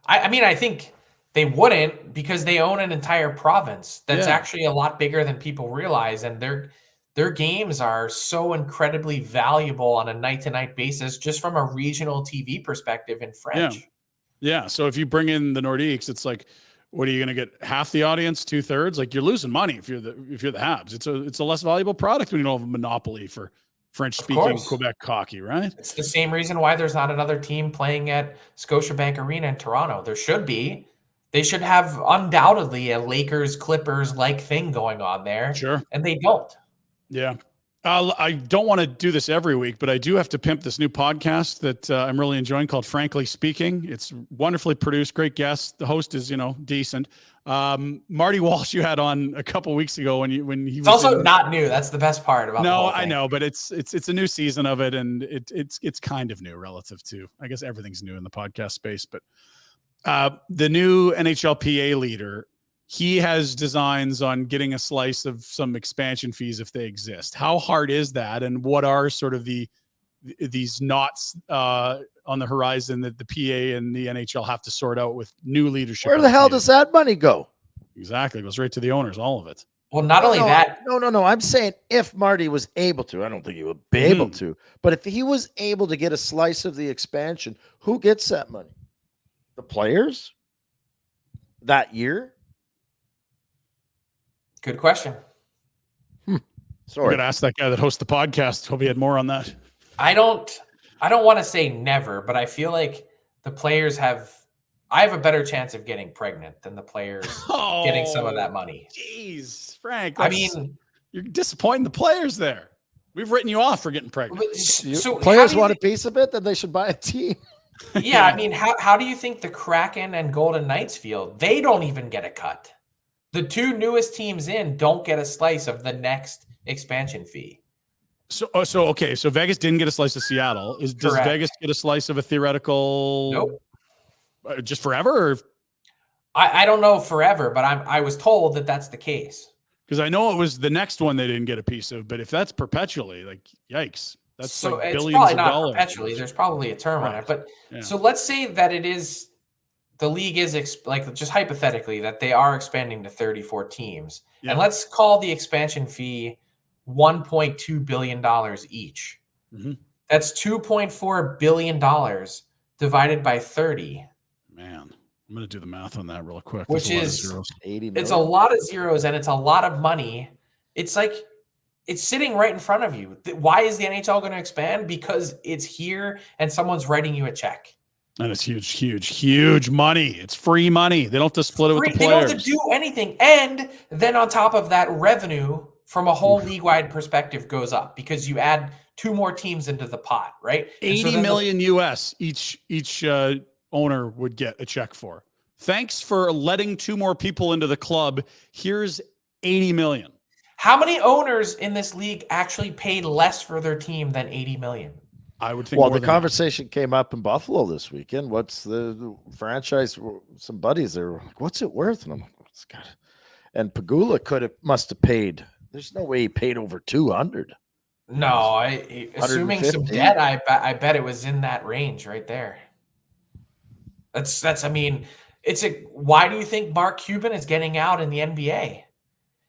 I mean, I think they wouldn't because they own an entire province that's actually a lot bigger than people realize. And their games are so incredibly valuable on a night-to-night basis just from a regional TV perspective in French. Yeah. So if you bring in the Nordiques, it's like, what are you going to get? Half the audience, 2/3? Like you're losing money if you're the Habs. It's a less valuable product when you don't have a monopoly for French-speaking Quebec hockey, right? It's the same reason why there's not another team playing at Scotiabank Arena in Toronto. There should be. They should have undoubtedly a Lakers-Clippers-like thing going on there. Sure. And they don't. Yeah. I don't want to do this every week, but I do have to pimp this new podcast that I'm really enjoying called Frankly Speaking. It's wonderfully produced, great guest. The host is, decent. Marty Walsh you had on a couple weeks ago when he was also not new. That's the best part about the whole thing. I know, but it's a new season of it, and it's kind of new relative to, I guess everything's new in the podcast space, but the new NHLPA leader, he has designs on getting a slice of some expansion fees if they exist. How hard is that? And what are sort of these knots on the horizon that the PA and the NHL have to sort out with new leadership? Where the hell does that money go? Exactly. It goes right to the owners, all of it. Well, not only that. No. I'm saying if Marty was able to, I don't think he would be able to, but if he was able to get a slice of the expansion, who gets that money? The players that year? Good question. Sorry. We're going to ask that guy that hosts the podcast. Hope he had more on that. I don't want to say never, but I feel like the players I have a better chance of getting pregnant than the players getting some of that money. Jeez, Frank. You're disappointing the players there. We've written you off for getting pregnant. So players want a piece of it, then they should buy a team. Yeah, I mean, how do you think the Kraken and Golden Knights feel? They don't even get a cut. The two newest teams in don't get a slice of the next expansion fee. So Vegas didn't get a slice of Seattle. Does Vegas get a slice of a theoretical? Nope. Just forever? Or? I don't know forever, but I was told that that's the case. Because I know it was the next one they didn't get a piece of, but if that's perpetually, like, yikes. That's so like billions probably of not dollars. Perpetually. There's probably a term on it. But so let's say that it is. The league is just hypothetically that they are expanding to 34 teams. Yeah. And let's call the expansion fee $1.2 billion each. Mm-hmm. That's $2.4 billion divided by 30. Man, I'm going to do the math on that real quick. Which is 80 million. It's a lot of zeros and it's a lot of money. It's like It's sitting right in front of you. Why is the NHL going to expand? Because it's here and someone's writing you a check. And it's huge, huge, huge money. It's free money. They don't have to split it with the They don't have players. to do anything. And then on top of that, revenue from a whole league-wide perspective goes up because you add 2 more teams into the pot, right? 80 million US each owner would get a check for. Thanks for letting 2 more people into the club. Here's 80 million. How many owners in this league actually paid less for their team than 80 million? I would think. Well, more the than conversation came up in Buffalo this weekend. What's the franchise? Some buddies there were like, "What's it worth?" And I'm like, "What's got?" And Pagula must have paid. There's no way he paid over 200. No, assuming some 150? debt, I bet it was in that range right there. That's. I mean, why do you think Mark Cuban is getting out in the NBA?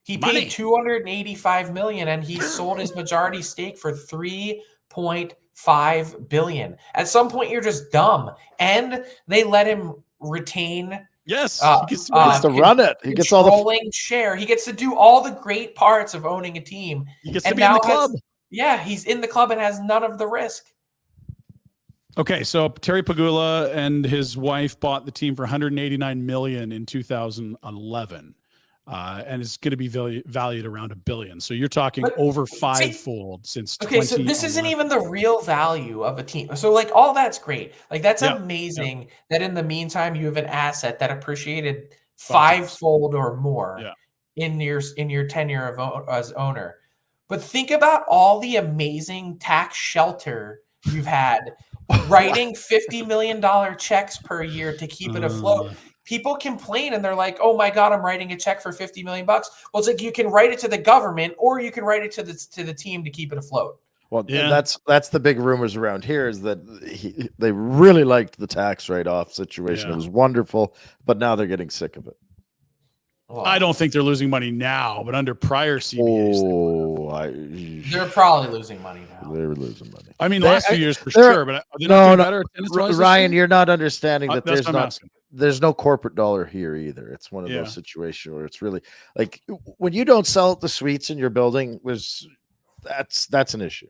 He Money. paid $285 million, and he sold his majority stake for $3.5 billion. At some point, you're just dumb, and they let him retain. Yes, he gets to run it. He gets all the share. He gets to do all the great parts of owning a team. He gets to be in the club. He's in the club and has none of the risk. Okay, so Terry Pagula and his wife bought the team for $189 million in 2011. And it's going to be valued around $1 billion. So you're talking over 5-fold since. Okay, so this isn't even the real value of a team. So like all that's great. Like that's amazing that in the meantime you have an asset that appreciated 5-fold or more in your tenure as owner. But think about all the amazing tax shelter you've had, writing $50 million checks per year to keep it afloat. People complain and they're like, "Oh my God, I'm writing a check for $50 million." Well, it's like you can write it to the government or you can write it to the team to keep it afloat. Well, that's the big rumors around here is that they really liked the tax write-off situation. It was wonderful, but now they're getting sick of it. Well, I don't think they're losing money now, but under prior CBAs, they're probably losing money now. They were losing money. I mean, last few years for sure, but they're not better. Ryan, you're not understanding that That's there's no corporate dollar here either. It's one of those situations where it's really like when you don't sell the suites in your building, that's an issue.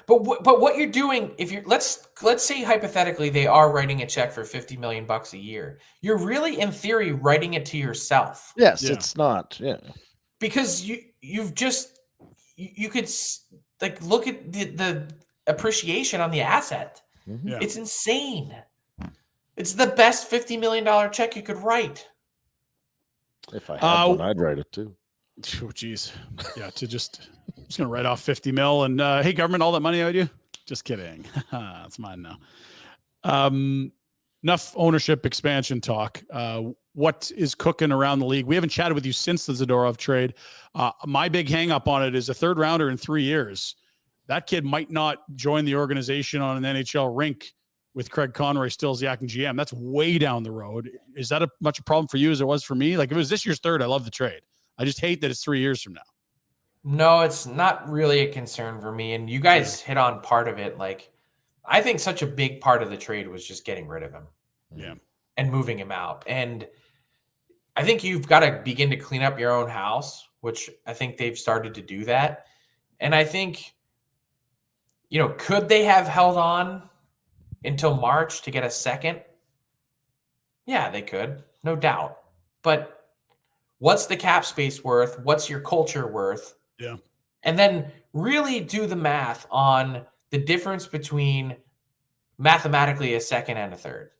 But what you're doing, if you're let's say hypothetically they are writing a check for $50 million a year, you're really in theory writing it to yourself. Yes, it's not. Yeah, because you could like look at the appreciation on the asset. Mm-hmm. Yeah. It's insane. It's the best $50 million check you could write. If I had one, I'd write it too. Oh, geez. Yeah, I'm just going to write off 50 mil and, hey, government, all that money I owed you? Just kidding. It's mine now. Enough ownership expansion talk. What is cooking around the league? We haven't chatted with you since the Zadorov trade. My big hang up on it is a 3rd rounder in 3 years. That kid might not join the organization on an NHL rink with Craig Conroy still as the acting GM. That's way down the road. Is that much a problem for you as it was for me? Like if it was this year's 3rd, I love the trade. I just hate that it's 3 years from now. No, it's not really a concern for me. And you guys hit on part of it. Like, I think such a big part of the trade was just getting rid of him. Yeah. And moving him out. And I think you've got to begin to clean up your own house, which I think they've started to do that. And I think, could they have held on until March to get a second? Yeah, they could. No doubt. But what's the cap space worth? What's your culture worth? Yeah. And then really do the math on the difference between mathematically a second and a third.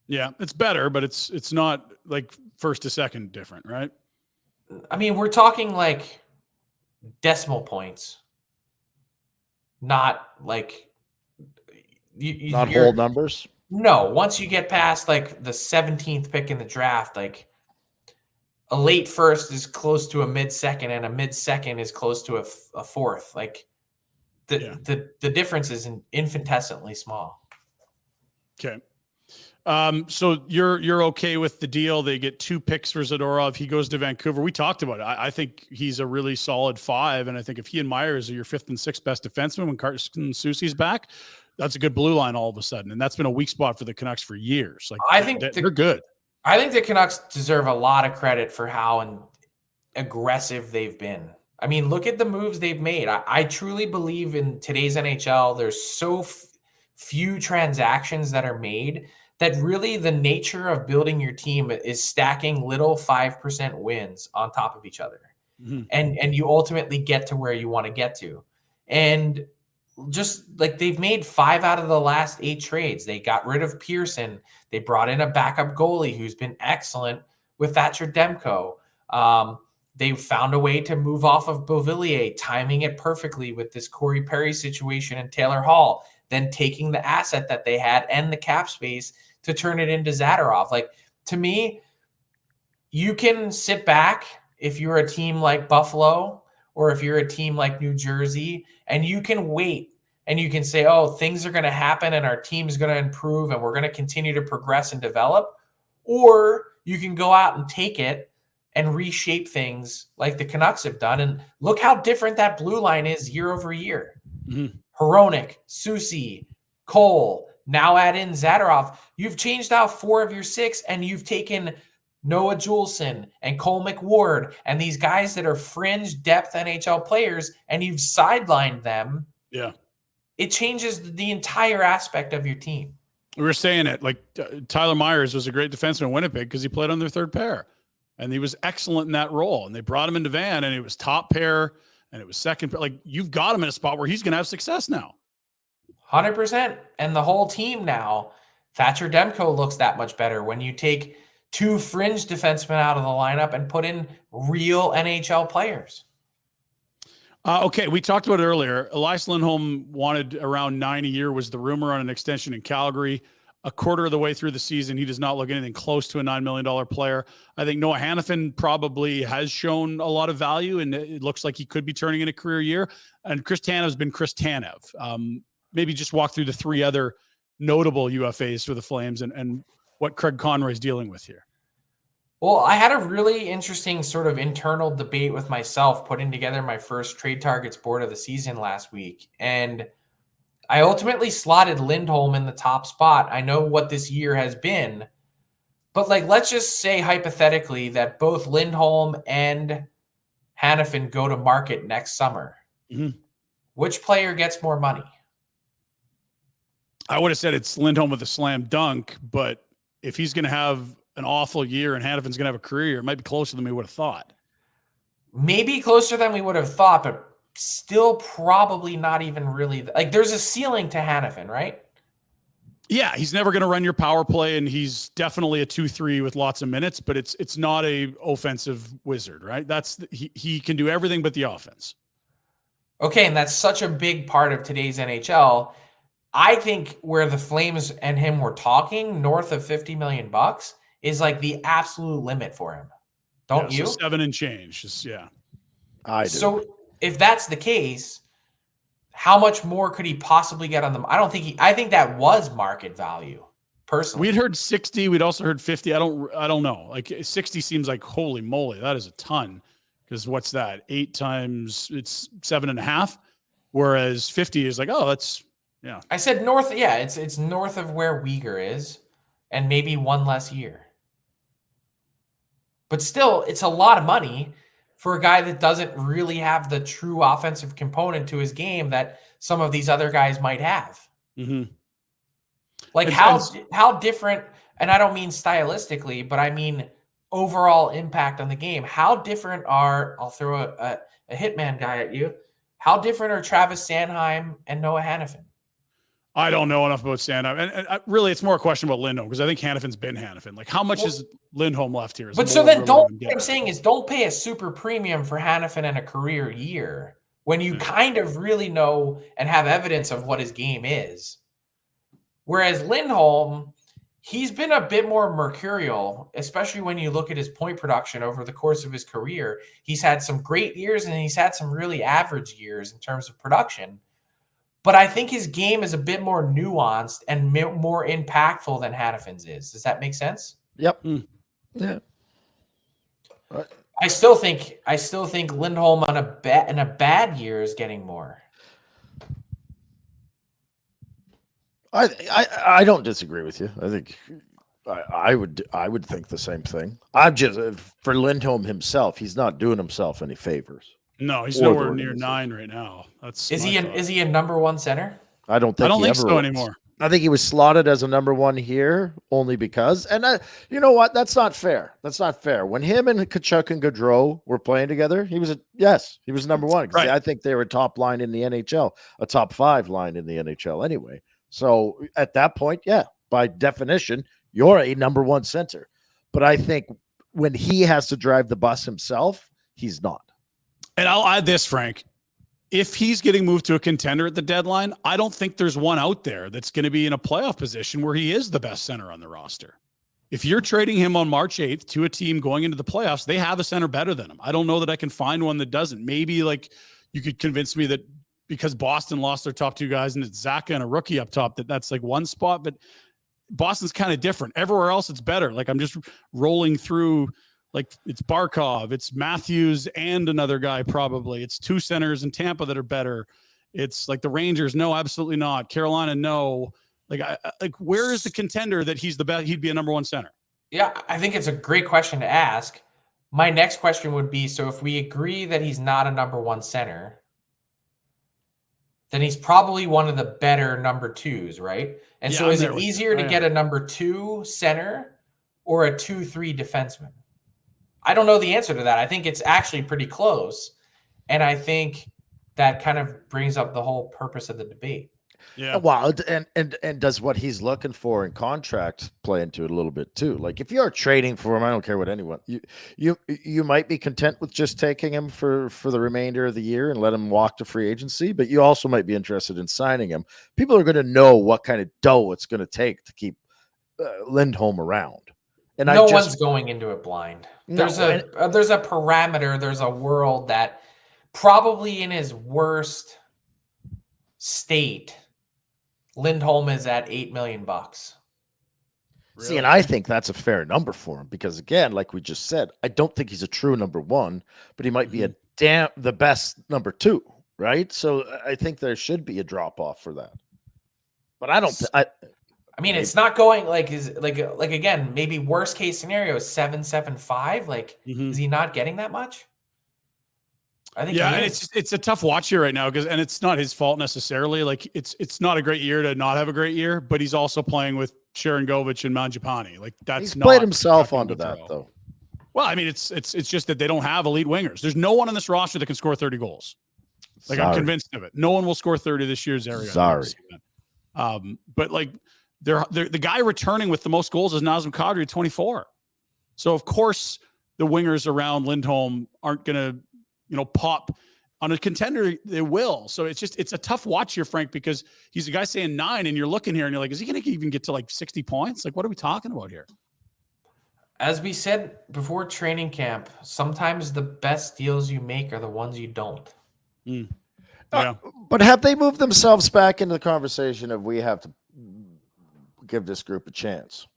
Yeah, it's better, but it's not like first to second different, right? I mean, we're talking like decimal points, not like not whole numbers. No, once you get past like the 17th pick in the draft, like a late first is close to a mid-second, and a mid-second is close to a fourth. Like the difference is infinitesimally small. Okay. So you're okay with the deal? They get 2 picks for Zadorov. He goes to Vancouver. We talked about it. I think he's a really solid 5, and I think if he and Myers are your 5th and 6th best defenseman when Carson Soucy's back, that's a good blue line all of a sudden, and that's been a weak spot for the Canucks for years. Like I think they're good. I think the Canucks deserve a lot of credit for how aggressive they've been. I mean, look at the moves they've made. I truly believe in today's NHL, there's so few transactions that are made that really the nature of building your team is stacking little 5% wins on top of each other. Mhm. And you ultimately get to where you want to get to. And just like they've made 5 out of the last 8 trades. They got rid of Pearson. They brought in a backup goalie who's been excellent with Thatcher Demko. They found a way to move off of Beauvillier, timing it perfectly with this Corey Perry situation and Taylor Hall, then taking the asset that they had and the cap space to turn it into Zadorov. Like, to me, you can sit back if you're a team like Buffalo or if you're a team like New Jersey, and you can wait and you can say, oh, things are going to happen and our team's going to improve and we're going to continue to progress and develop. Or you can go out and take it and reshape things like the Canucks have done. And look how different that blue line is year over year. Mhm. Hronek, Soucy, Cole, now add in Zadorov. You've changed out 4 of your 6, and you've taken Noah Juleson and Cole McWard and these guys that are fringe depth NHL players, and you've sidelined them. Yeah. It changes the entire aspect of your team. We were saying it, like Tyler Myers was a great defenseman in Winnipeg because he played on their third pair, and he was excellent in that role. And they brought him into Van, and it was top pair, and it was second pair. Like, you've got him in a spot where he's going to have success now. 100%. And the whole team now, Thatcher Demko looks that much better when you take 2 fringe defensemen out of the lineup and put in real NHL players. Okay, we talked about it earlier. Elias Lindholm wanted around 9 a year was the rumor on an extension in Calgary. A quarter of the way through the season, he does not look anything close to a $9 million player. I think Noah Hanifin probably has shown a lot of value, and it looks like he could be turning in a career year. And Chris Tanev's been Chris Tanev. Maybe just walk through the 3 other notable UFAs for the Flames and what Craig Conroy's dealing with here. Well, I had a really interesting sort of internal debate with myself putting together my first trade targets board of the season last week. And I ultimately slotted Lindholm in the top spot. I know what this year has been, but like, let's just say hypothetically that both Lindholm and Hanifin go to market next summer. Mm-hmm. Which player gets more money? I would have said it's Lindholm with a slam dunk, but if he's going to have an awful year and Hanifin's going to have a career year, it might be closer than we would have thought. Maybe closer than we would have thought, but still probably not even really. Like, there's a ceiling to Hanifin, right? Yeah, he's never going to run your power play, and he's definitely a 2-3 with lots of minutes, but it's not a offensive wizard, right? He can do everything but the offense. Okay, and that's such a big part of today's NHL. I think where the Flames and him were talking, north of $50 million is like the absolute limit for him. Don't you? So 7 and change. Yeah. I do. So if that's the case, how much more could he possibly get on them? I think that was market value, personally. We'd heard 60. We'd also heard 50. I don't know. Like, 60 seems like, holy moly, that is a ton. Because what's that? 8 times, it's 7.5. Whereas 50 is like, oh, that's, yeah. I said north. Yeah, it's north of where Uyghur is, and maybe 1 less year. But still, it's a lot of money for a guy that doesn't really have the true offensive component to his game that some of these other guys might have. Mm-hmm. Like, how different, and I don't mean stylistically, but I mean overall impact on the game. How different I'll throw a hitman guy at you. How different are Travis Sanheim and Noah Hanifin? I don't know enough about Sanheim. And really, it's more a question about Lindholm, because I think Hanifin's been Hanifin. Like, how much is Lindholm left here? But so then what I'm saying is don't pay a super premium for Hanifin in a career year when you kind of really know and have evidence of what his game is. Whereas Lindholm, he's been a bit more mercurial, especially when you look at his point production over the course of his career. He's had some great years and he's had some really average years in terms of production. But I think his game is a bit more nuanced and more impactful than Hanifin's is. Does that make sense? Yep. Yeah. I still think Lindholm in a bad year is getting more. I don't disagree with you. I think I would think the same thing. I'm just for Lindholm himself, he's not doing himself any favors. No, he's or the nowhere near organization. 9 right now. That's Is my thought. he a number one center? I don't I think don't he think ever so was. anymore. I think he was slotted as a number one here only because, and you know what? That's not fair. That's not fair. When him and Kachuk and Gaudreau were playing together, he was number one because Right. I think they were a top line in the NHL, a top 5 line in the NHL anyway. So at that point, yeah, by definition, you're a number one center. But I think when he has to drive the bus himself, he's not. And I'll add this, Frank. If he's getting moved to a contender at the deadline, I don't think there's one out there that's going to be in a playoff position where he is the best center on the roster. If you're trading him on March 8th to a team going into the playoffs, they have a center better than him. I don't know that I can find one that doesn't. Maybe like you could convince me that because Boston lost their top 2 guys and it's Zaka and a rookie up top, that's like one spot, but Boston's kind of different. Everywhere else, it's better. Like I'm just rolling through. Like it's Barkov, it's Matthews and another guy probably. It's 2 centers in Tampa that are better. It's like the Rangers, no, absolutely not. Carolina, no. Like where is the contender that he's the best? He'd be a number one center. Yeah, I think it's a great question to ask. My next question would be, so if we agree that he's not a number one center, then he's probably one of the better number 2s, right? And so is it easier to get a number 2 center or a 2-3 defenseman? I don't know the answer to that. I think it's actually pretty close. And I think that kind of brings up the whole purpose of the debate. Yeah. Well, and does what he's looking for in contract play into it a little bit too? Like if you're trading for him, I don't care what anyone you might be content with just taking him for the remainder of the year and let him walk to free agency, but you also might be interested in signing him. People are going to know what kind of dough it's going to take to keep Lindholm around. And no one's going into it blind. There's a parameter, there's a world that probably in his worst state, Lindholm is at $8 million. Really? See, and I think that's a fair number for him because, again, like we just said, I don't think he's a true number 1, but he might be the best number 2, right? So I think there should be a drop off for that. But I don't. I mean, it's not going like again, maybe worst case scenario is 7.75. Like, is he not getting that much? I think and it's a tough watch here right now and it's not his fault necessarily. Like it's not a great year to not have a great year, but he's also playing with Sharon Govich and Mangiapane. Like he's played himself onto that though. Well, I mean, it's just that they don't have elite wingers. There's no one on this roster that can score 30 goals. Like I'm convinced of it. No one will score 30 this year. Sorry. But like they're the guy returning with the most goals is Nazem Kadri at 24. So of course the wingers around Lindholm aren't going to, pop on a contender. They will. So it's a tough watch here, Frank, because he's a guy saying 9 and you're looking here and you're like, is he going to even get to like 60 points? Like, what are we talking about here? As we said before training camp, sometimes the best deals you make are the ones you don't. Yeah. But have they moved themselves back into the conversation of we have to give this group a chance?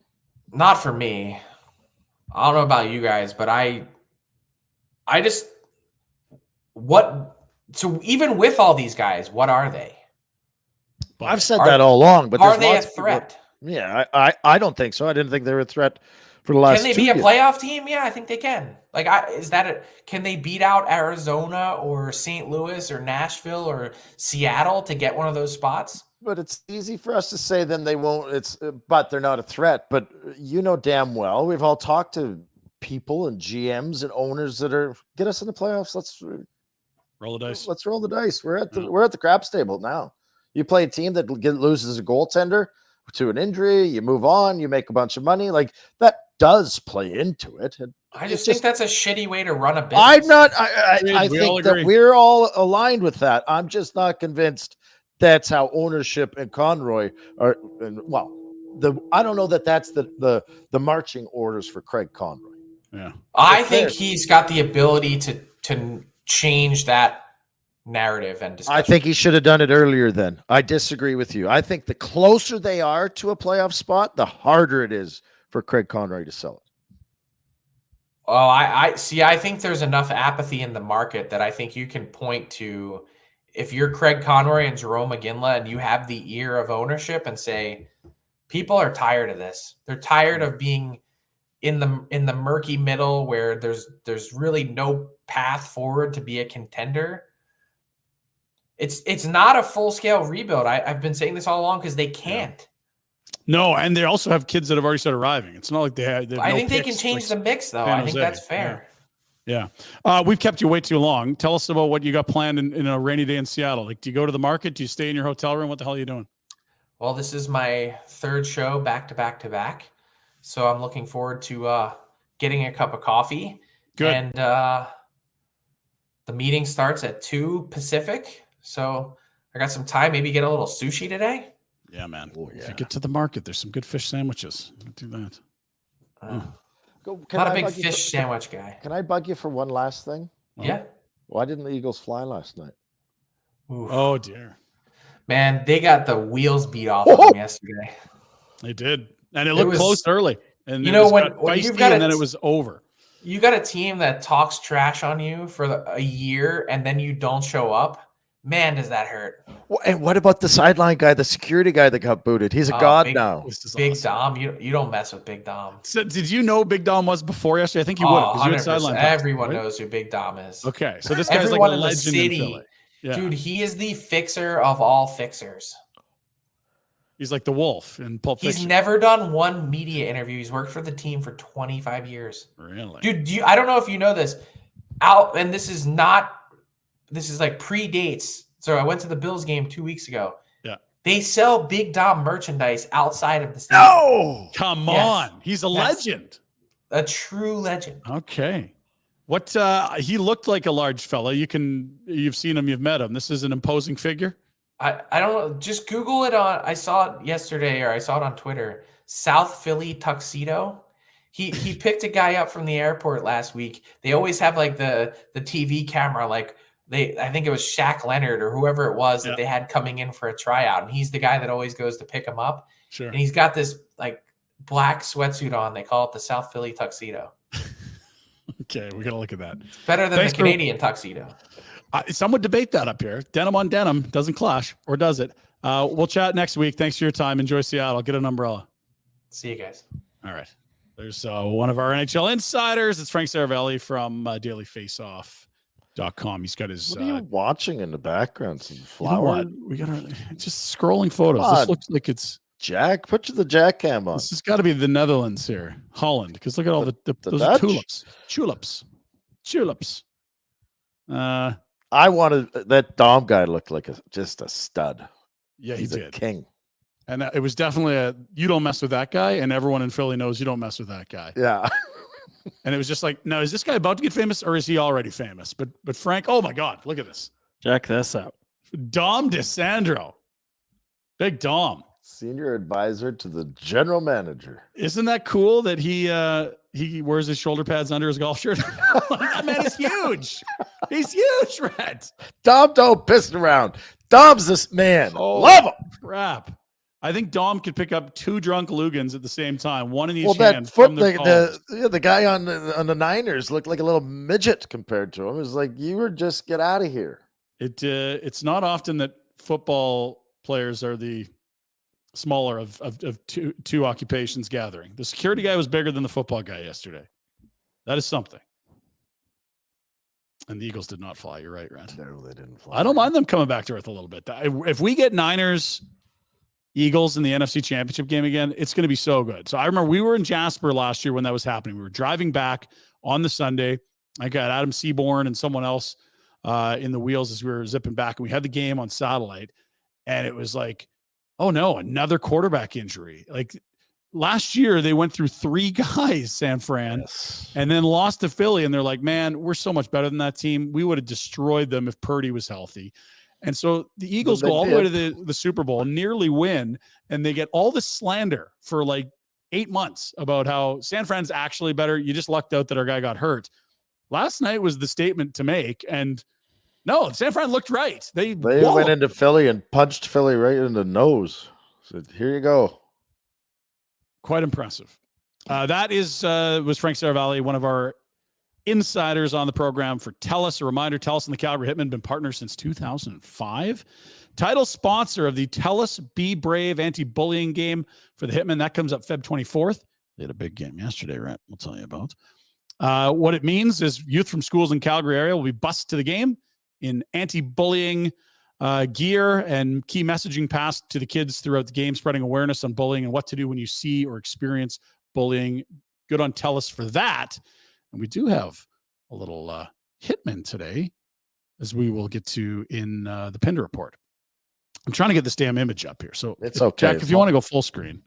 Not for me. I don't know about you guys, but I just so even with all these guys, what are they? I've said that all along, but are they a threat? Yeah, I don't think so. I didn't think they were a threat for the last 2 years. Can they be a playoff team? Yeah, I think they can. Like, can they beat out Arizona or St. Louis or Nashville or Seattle to get one of those spots? But it's easy for us to say then they won't. But they're not a threat. But damn well, we've all talked to people and GMs and owners that are get us in the playoffs. Let's roll the dice. Let's roll the dice. We're at the craps table now. You play a team that loses a goaltender to an injury, you move on, you make a bunch of money. Like that does play into it. I just think that's a shitty way to run a business. I think that we're all aligned with that. I'm just not convinced that's how ownership and Conroy are. I don't know that that's the marching orders for Craig Conroy. Yeah, I think he's got the ability to change that narrative and discussion. I think he should have done it earlier then. I disagree with you. I think the closer they are to a playoff spot, the harder it is for Craig Conroy to sell it. Oh, I see. I think there's enough apathy in the market that I think you can point to if you're Craig Conroy and Jerome McGinley and you have the ear of ownership and say, people are tired of this. They're tired of being in the murky middle where there's really no path forward to be a contender. It's not a full-scale rebuild. I've been saying this all along because they can't. No, and they also have kids that have already started arriving. It's not like they have I no think they can picks change like the mix, though. San I think Jose. that's fair. Yeah. We've kept you way too long. Tell us about what you got planned in a rainy day in Seattle. Like, do you go to the market? Do you stay in your hotel room? What the hell are you doing? Well, this is my third show back to back to back. So I'm looking forward to getting a cup of coffee. Good. And the meeting starts at 2 Pacific. So I got some time. Maybe get a little sushi today. Yeah, man. Oh, If yeah. you get to the market, there's some good fish sandwiches. Do that. Not a big fish sandwich guy. Can I bug you for one last thing? Yeah. Why didn't the Eagles fly last night? Oof. Oh, dear. Man, they got the wheels beat off of them yesterday. They did. And it looked close early. And You it know, was when feisty, you've got and then it was over. You got a team that talks trash on you for a year and then you don't show up. Man, does that hurt. And what about the sideline guy, the security guy that got booted? He's a god now. Big Dom. You don't mess with Big Dom. So did you know Big Dom was before yesterday? I think you would have. 100%. Everyone knows who Big Dom is. Okay. So this guy's Everyone like a in the legend city. in Philly. Yeah. Dude, he is the fixer of all fixers. He's like the wolf in Pulp Fiction. He's never done one media interview. He's worked for the team for 25 years. Really? Dude, I don't know if you know this. And this is like predates. So I went to the Bills game 2 weeks ago. Yeah. They sell Big Dom merchandise outside of the stadium. No! Come on. He's a legend. A true legend. Okay. What he looked like a large fella. You've seen him, you've met him. This is an imposing figure. I don't know. Just Google it I saw it yesterday, or I saw it on Twitter. South Philly tuxedo. He picked a guy up from the airport last week. They always have like the TV camera, like I think it was Shaq Leonard or whoever it was that they had coming in for a tryout. And he's the guy that always goes to pick him up. Sure. And he's got this like black sweatsuit on. They call it the South Philly tuxedo. Okay, we got to look at that. It's better than the Canadian tuxedo. Some would debate that up here. Denim on denim doesn't clash, or does it? We'll chat next week. Thanks for your time. Enjoy Seattle. Get an umbrella. See you guys. All right. There's one of our NHL insiders. It's Frank Seravalli from dailyfaceoff.com. He's got his. What are you watching in the background? Some flowers? You know what? We got just scrolling photos. This looks like it's Jack. Put the Jack cam on. This has got to be the Netherlands here, Holland, because look at all those are tulips. I wanted that Dom guy looked like just a stud. Yeah, He's he a did. king. And it was definitely you don't mess with that guy, and everyone in Philly knows you don't mess with that guy. Yeah. And it was just like, now is this guy about to get famous, or is he already famous? But Frank, oh my God, look at this. Check this out. Dom DeSandro. Big Dom. Senior advisor to the general manager. Isn't that cool that he wears his shoulder pads under his golf shirt? That man is huge. He's huge, Red. Dom don't piss around. Dom's this man. Oh, love him. Crap. I think Dom could pick up 2 drunk Lugans at the same time, one in each hand. That foot, the the guy on the Niners looked like a little midget compared to him. It was like, you were just get out of here. It's not often that football players are the smaller of two occupations gathering. The security guy was bigger than the football guy yesterday. That is something. And the Eagles did not fly. You're right, Rand. No, they didn't fly. I don't mind them coming back to earth a little bit. If we get Niners Eagles in the NFC Championship game again, it's going to be so good. So I remember we were in Jasper last year when that was happening. We were driving back on the Sunday. I got Adam Seaborn and someone else in the wheels as we were zipping back, and we had the game on satellite, and it was like, oh no, another quarterback injury. Like last year they went through 3 guys, San Fran, and then lost to Philly, and they're like, man, we're so much better than that team. We would have destroyed them if Purdy was healthy. And so the Eagles go all the way to the Super Bowl, nearly win, and they get all this slander for like 8 months about how San Fran's actually better. You just lucked out that our guy got hurt. Last night was the statement to make, and no, San Fran looked right. They went into Philly and punched Philly right in the nose. Said, here you go. Quite impressive. That was Frank Seravalli, one of our insiders on the program for TELUS. A reminder, TELUS and the Calgary Hitmen been partners since 2005. Title sponsor of the TELUS Be Brave anti-bullying game for the Hitmen. That comes up Feb 24th. They had a big game yesterday, right? We'll tell you about. What it means is youth from schools in Calgary area will be bused to the game in anti-bullying gear and key messaging passed to the kids throughout the game, spreading awareness on bullying and what to do when you see or experience bullying. Good on Tellus for that. And we do have a little hitman today, as we will get to in the Pinder Report. I'm trying to get this damn image up here. So it's okay. Jack, if you want to go full screen.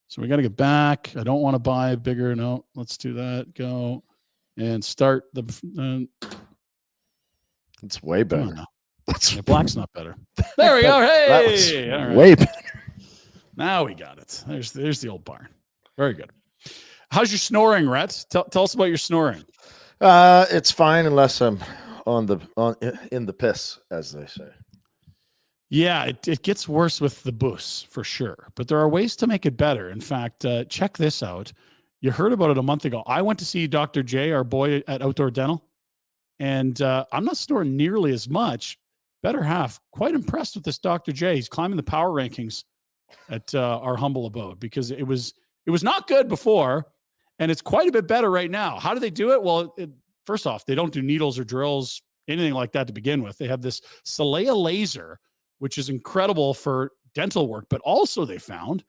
So we got to get back. I don't want to buy bigger. No, let's do that. Go and start the. It's way better. Yeah, black's not better. There we go. Hey, all right. Way better. Now we got it. There's the old barn. Very good. How's your snoring, Rhett? Tell us about your snoring. It's fine unless I'm in the piss, as they say. Yeah, it gets worse with the boost for sure, but there are ways to make it better. In fact, check this out. You heard about it a month ago. I went to see Dr. J, our boy at Outdoor Dental, and I'm not snoring nearly as much. Better half, quite impressed with this Dr. J. He's climbing the power rankings at our humble abode because it was not good before, and it's quite a bit better right now. How do they do it? Well, first off, they don't do needles or drills, anything like that to begin with. They have this Celea laser, which is incredible for dental work, but also they found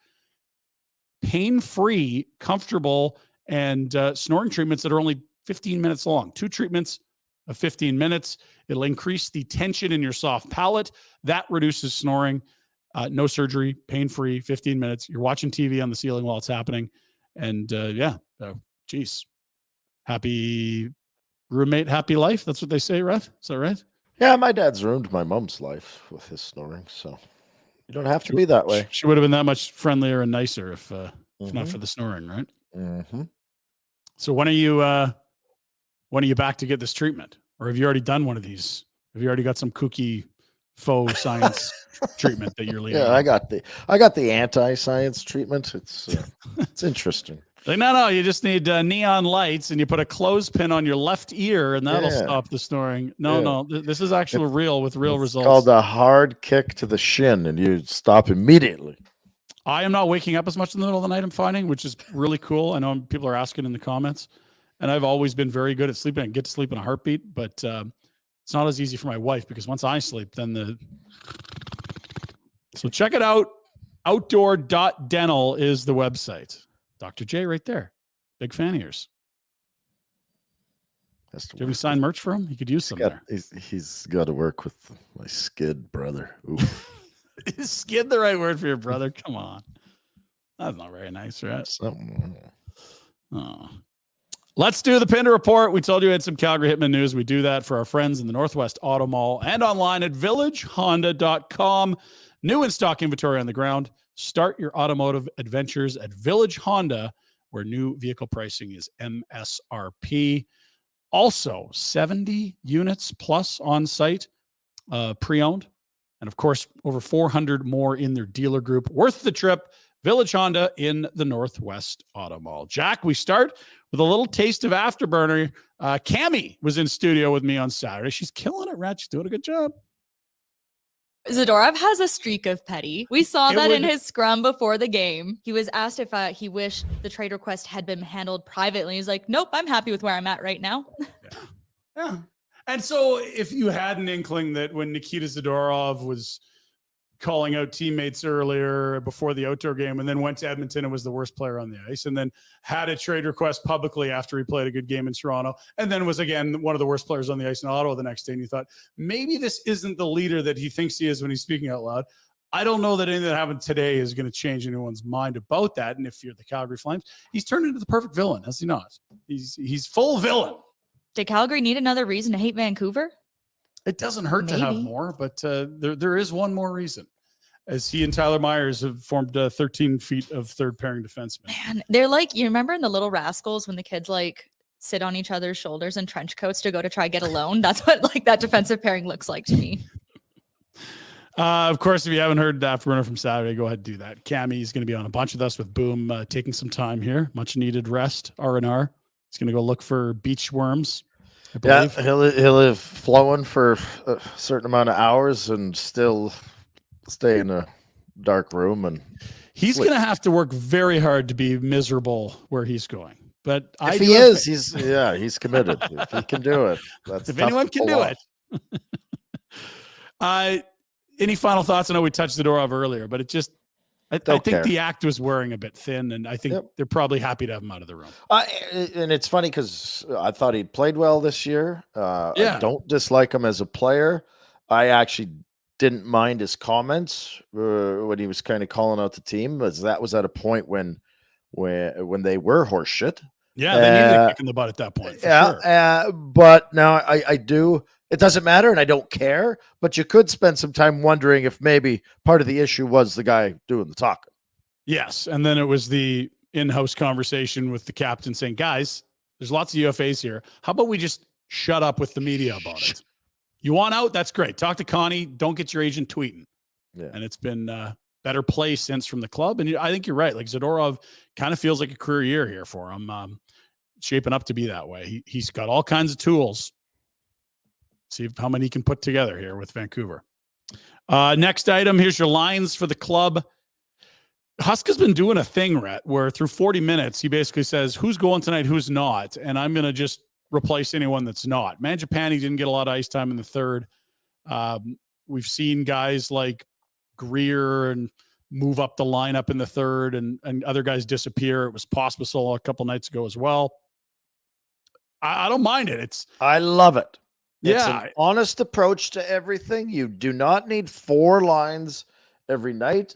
pain-free, comfortable, and snoring treatments that are only 15 minutes long. 2 treatments of 15 minutes. It'll increase the tension in your soft palate. That reduces snoring. No surgery, pain-free, 15 minutes. You're watching TV on the ceiling while it's happening. And geez, happy roommate, happy life. That's what they say, Ref. Is that right? Yeah, my dad's ruined my mom's life with his snoring, so you don't have to be that way. She would have been that much friendlier and nicer if not for the snoring, right? Mm-hmm. So when are you back to get this treatment, or have you already done one of these? Have you already got some kooky faux science treatment that you're leading? Yeah, I got the anti-science treatment. It's interesting. Like, no, you just need neon lights, and you put a clothespin on your left ear, and that'll stop the snoring. No, this is actually real with real results. It's called a hard kick to the shin, and you stop immediately. I am not waking up as much in the middle of the night, I'm finding, which is really cool. I know people are asking in the comments, and I've always been very good at sleeping. I can get to sleep in a heartbeat, but it's not as easy for my wife because once I sleep, then So check it out. Outdoor.dental is the website. Dr. J right there. Big fan of yours. Do you have any signed merch for him? He could use some there. He's got to work with my skid brother. Is skid the right word for your brother? Come on. That's not very nice, right? Oh. Let's do the Pinder Report. We told you we had some Calgary Hitman news. We do that for our friends in the Northwest Auto Mall and online at villagehonda.com. New in-stock inventory on the ground. Start your automotive adventures at Village Honda, where new vehicle pricing is MSRP. Also, 70 units plus on site, pre-owned. And of course, over 400 more in their dealer group. Worth the trip. Village Honda in the Northwest Auto Mall. Jack, we start with a little taste of Afterburner. Cammie was in studio with me on Saturday. She's killing it, Rat. She's doing a good job. Zadorov has a streak of petty. We saw that in his scrum before the game. He was asked if he wished the trade request had been handled privately. He's like, nope, I'm happy with where I'm at right now. Yeah. And so if you had an inkling that when Nikita Zadorov was calling out teammates earlier before the outdoor game and then went to Edmonton and was the worst player on the ice and then had a trade request publicly after he played a good game in Toronto and then was again one of the worst players on the ice in Ottawa the next day, and you thought maybe this isn't the leader that he thinks he is when he's speaking out loud. I don't know that anything that happened today is going to change anyone's mind about that. And if you're the Calgary Flames, he's turned into the perfect villain, has he not? He's full villain. Did Calgary need another reason to hate Vancouver? It doesn't hurt to have more, but there is one more reason. As he and Tyler Myers have formed 13 feet of third pairing defensemen. Man, they're like, you remember in the Little Rascals when the kids like sit on each other's shoulders in trench coats to go to try get a loan? That's what like that defensive pairing looks like to me. Of course, if you haven't heard the Afterburner from Saturday, go ahead and do that. Cammie's going to be on a bunch with us with Boom, taking some time here. Much needed rest, R&R. He's going to go look for beach worms. Yeah, he'll have flown for a certain amount of hours and still stay in a dark room, and he's going to have to work very hard to be miserable where he's going, But If he is, he's committed. If he can do it, that's if tough anyone to can pull do off. it. Any final thoughts? I know we touched Zadorov earlier, but I think care. the act was wearing a bit thin, and I think they're probably happy to have him out of the room. And it's funny because I thought he played well this year. Yeah. I don't dislike him as a player. I actually didn't mind his comments when he was kind of calling out the team, as that was at a point when they were horseshit. Yeah, they needed a kick in the butt at that point, for sure. But now I do. It doesn't matter, and I don't care. But you could spend some time wondering if maybe part of the issue was the guy doing the talking. Yes, and then it was the in-house conversation with the captain saying, guys, there's lots of UFAs here. How about we just shut up with the media about it? You want out? That's great. Talk to Connie. Don't get your agent tweeting. Yeah. And it's been better play since from the club. And I think you're right. Like Zadorov kind of feels like a career year here for him. Shaping up to be that way. He's got all kinds of tools. See how many he can put together here with Vancouver. Next item, here's your lines for the club. Huska's been doing a thing, Rhett, where through 40 minutes, he basically says, who's going tonight, who's not, and I'm going to just replace anyone that's not. Mangiapane didn't get a lot of ice time in the third. We've seen guys like Greer and move up the lineup in the third, and other guys disappear. It was Pospisil a couple nights ago as well. I don't mind it. I love it. It's Yeah. an honest approach to everything. You do not need 4 lines every night.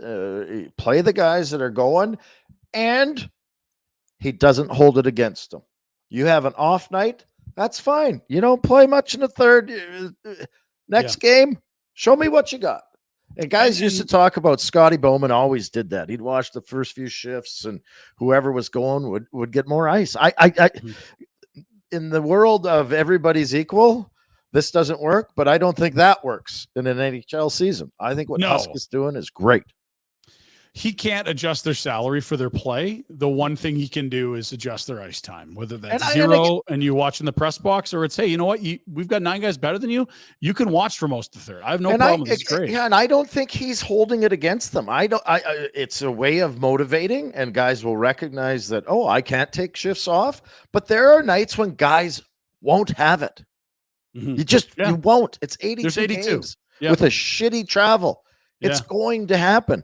Play the guys that are going, and he doesn't hold it against them. You have an off night, that's fine. You don't play much in the third. Next game, show me what you got. And guys used to talk about Scotty Bowman always did that. He'd watch the first few shifts, and whoever was going would get more ice. In the world of everybody's equal, this doesn't work, but I don't think that works in an NHL season. I think what Husk is doing is great. He can't adjust their salary for their play. The one thing he can do is adjust their ice time, whether that's zero and you watch in the press box, or it's, hey, you know what? We've got 9 guys better than you. You can watch for most of the third. I have no problem. It's great. Yeah, and I don't think he's holding it against them. It's a way of motivating, and guys will recognize that, oh, I can't take shifts off. But there are nights when guys won't have it. Mm-hmm. You won't. It's 82 There's 82 games with a shitty travel. It's going to happen.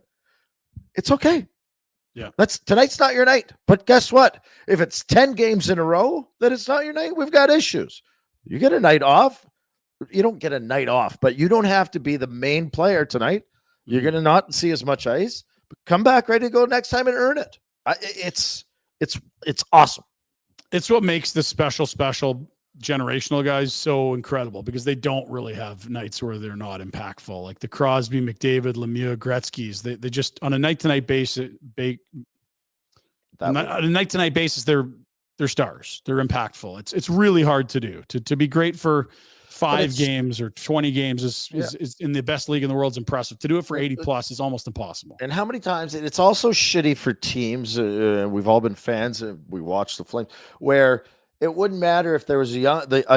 It's okay. Yeah. Tonight's not your night. But guess what? If it's 10 games in a row that it's not your night, we've got issues. You get a night off. You don't get a night off, but you don't have to be the main player tonight. You're going to not see as much ice, but come back ready to go next time and earn it. It's awesome. It's what makes the special generational guys so incredible, because they don't really have nights where they're not impactful. Like the Crosby, McDavid, Lemieux, Gretzky's, they just on a night-to-night basis, they're stars. They're impactful. It's really hard to do. To be great for 5 games or 20 games is in the best league in the world is impressive. To do it for 80 plus is almost impossible. And how many times it's also shitty for teams. We've all been fans. We watch the Flames where it wouldn't matter if there was a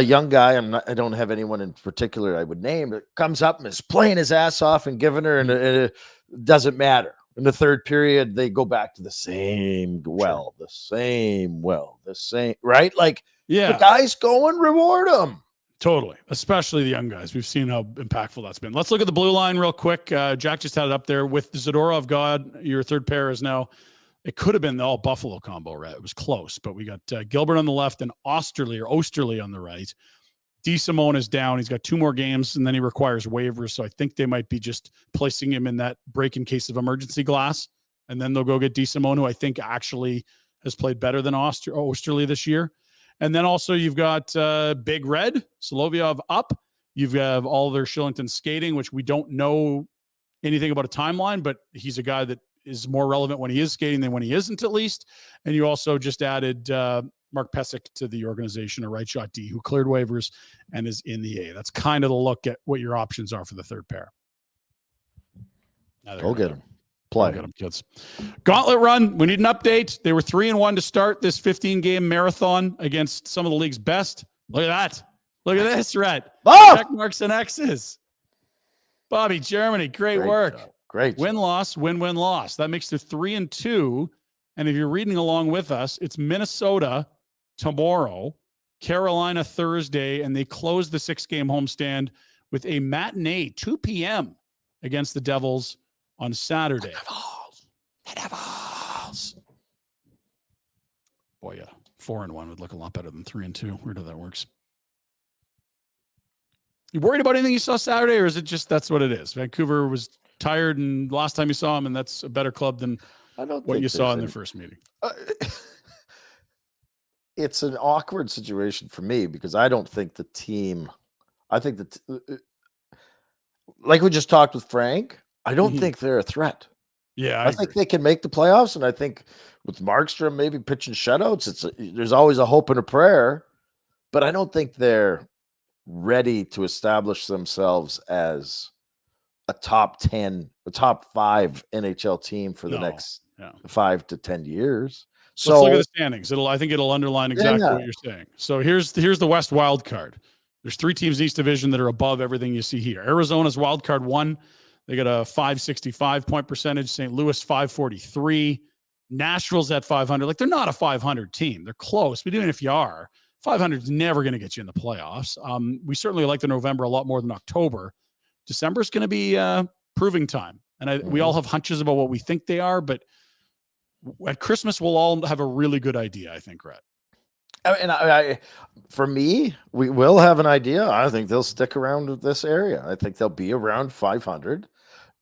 young guy. I don't have anyone in particular I would name, that comes up and is playing his ass off and giving her, and it doesn't matter. In the third period, they go back to the same right? Like, the guys go and reward them. Totally, especially the young guys. We've seen how impactful that's been. Let's look at the blue line real quick. Jack just had it up there with Zadorov. God, your third pair is now. It could have been the all Buffalo combo, right? It was close, but we got Gilbert on the left and Osterley on the right. DeSimone is down. He's got 2 more games, and then he requires waivers. So I think they might be just placing him in that break in case of emergency glass, and then they'll go get DeSimone, who I think actually has played better than Osterley this year. And then also you've got Big Red, Solovyov up. You've got Oliver Shillington skating, which we don't know anything about a timeline, but he's a guy that is more relevant when he is skating than when he isn't, at least. And you also just added Mark Pesic to the organization, a right shot D, who cleared waivers and is in the A. That's kind of the look at what your options are for the third pair. Go get him. Play. Go get him, kids. Gauntlet run. We need an update. They were 3-1 to start this 15-game marathon against some of the league's best. Look at that. Look at this, Rhett. Check marks and X's. Bobby, Germany, great work. Job. Great. Win-loss, win-win-loss. That makes it 3-2. And if you're reading along with us, it's Minnesota tomorrow, Carolina Thursday, and they close the 6-game homestand with a matinee 2 p.m. against the Devils on Saturday. The Devils. Boy, 4-1 would look a lot better than 3-2. Weird how that works. You worried about anything you saw Saturday, or is it just that's what it is? Vancouver was tired, and last time you saw them, and that's a better club than what you saw in their first meeting. It's an awkward situation for me because I don't think the team. I think that, like we just talked with Frank, I don't think they're a threat. Yeah, I think they can make the playoffs, and I think with Markstrom maybe pitching shutouts, there's always a hope and a prayer, but I don't think they're ready to establish themselves as a top 10, a top 5 NHL team for the next 5 to 10 years. So let's look at the standings. I think it'll underline exactly what you're saying. So here's the West wild card. There's 3 teams in East Division that are above everything you see here. Arizona's wild card 1. They got a 565 point percentage. St. Louis 543. Nashville's at 500. Like, they're not a 500 team. They're close. But even if you are, 500 is never going to get you in the playoffs. We certainly like the November a lot more than October. December is going to be proving time. And we all have hunches about what we think they are, but at Christmas, we'll all have a really good idea, I think, Rhett. And for me, we will have an idea. I think they'll stick around with this area. I think they'll be around 500,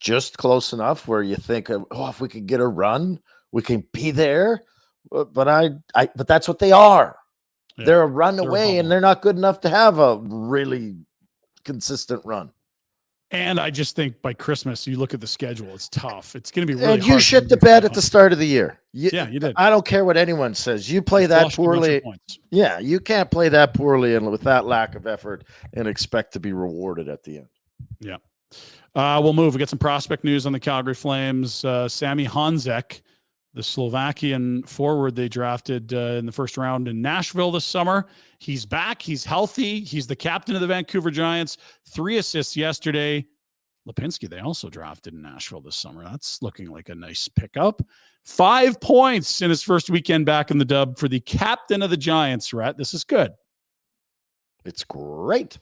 just close enough where you think, if we could get a run, we can be there. But that's what they are. Yeah, they're a run away, and they're not good enough to have a really consistent run. And I just think by Christmas, you look at the schedule, it's tough. It's going to be really hard. And you shit the bed at the start of the year. You did. I don't care what anyone says. You play that poorly. Yeah, you can't play that poorly and with that lack of effort and expect to be rewarded at the end. Yeah. We'll move. We get some prospect news on the Calgary Flames. Sami Hanzek, the Slovakian forward they drafted in the first round in Nashville this summer. He's back. He's healthy. He's the captain of the Vancouver Giants. 3 assists yesterday. Lipinski, they also drafted in Nashville this summer. That's looking like a nice pickup. 5 points in his first weekend back in the dub for the captain of the Giants, Rhett. This is good. It's great.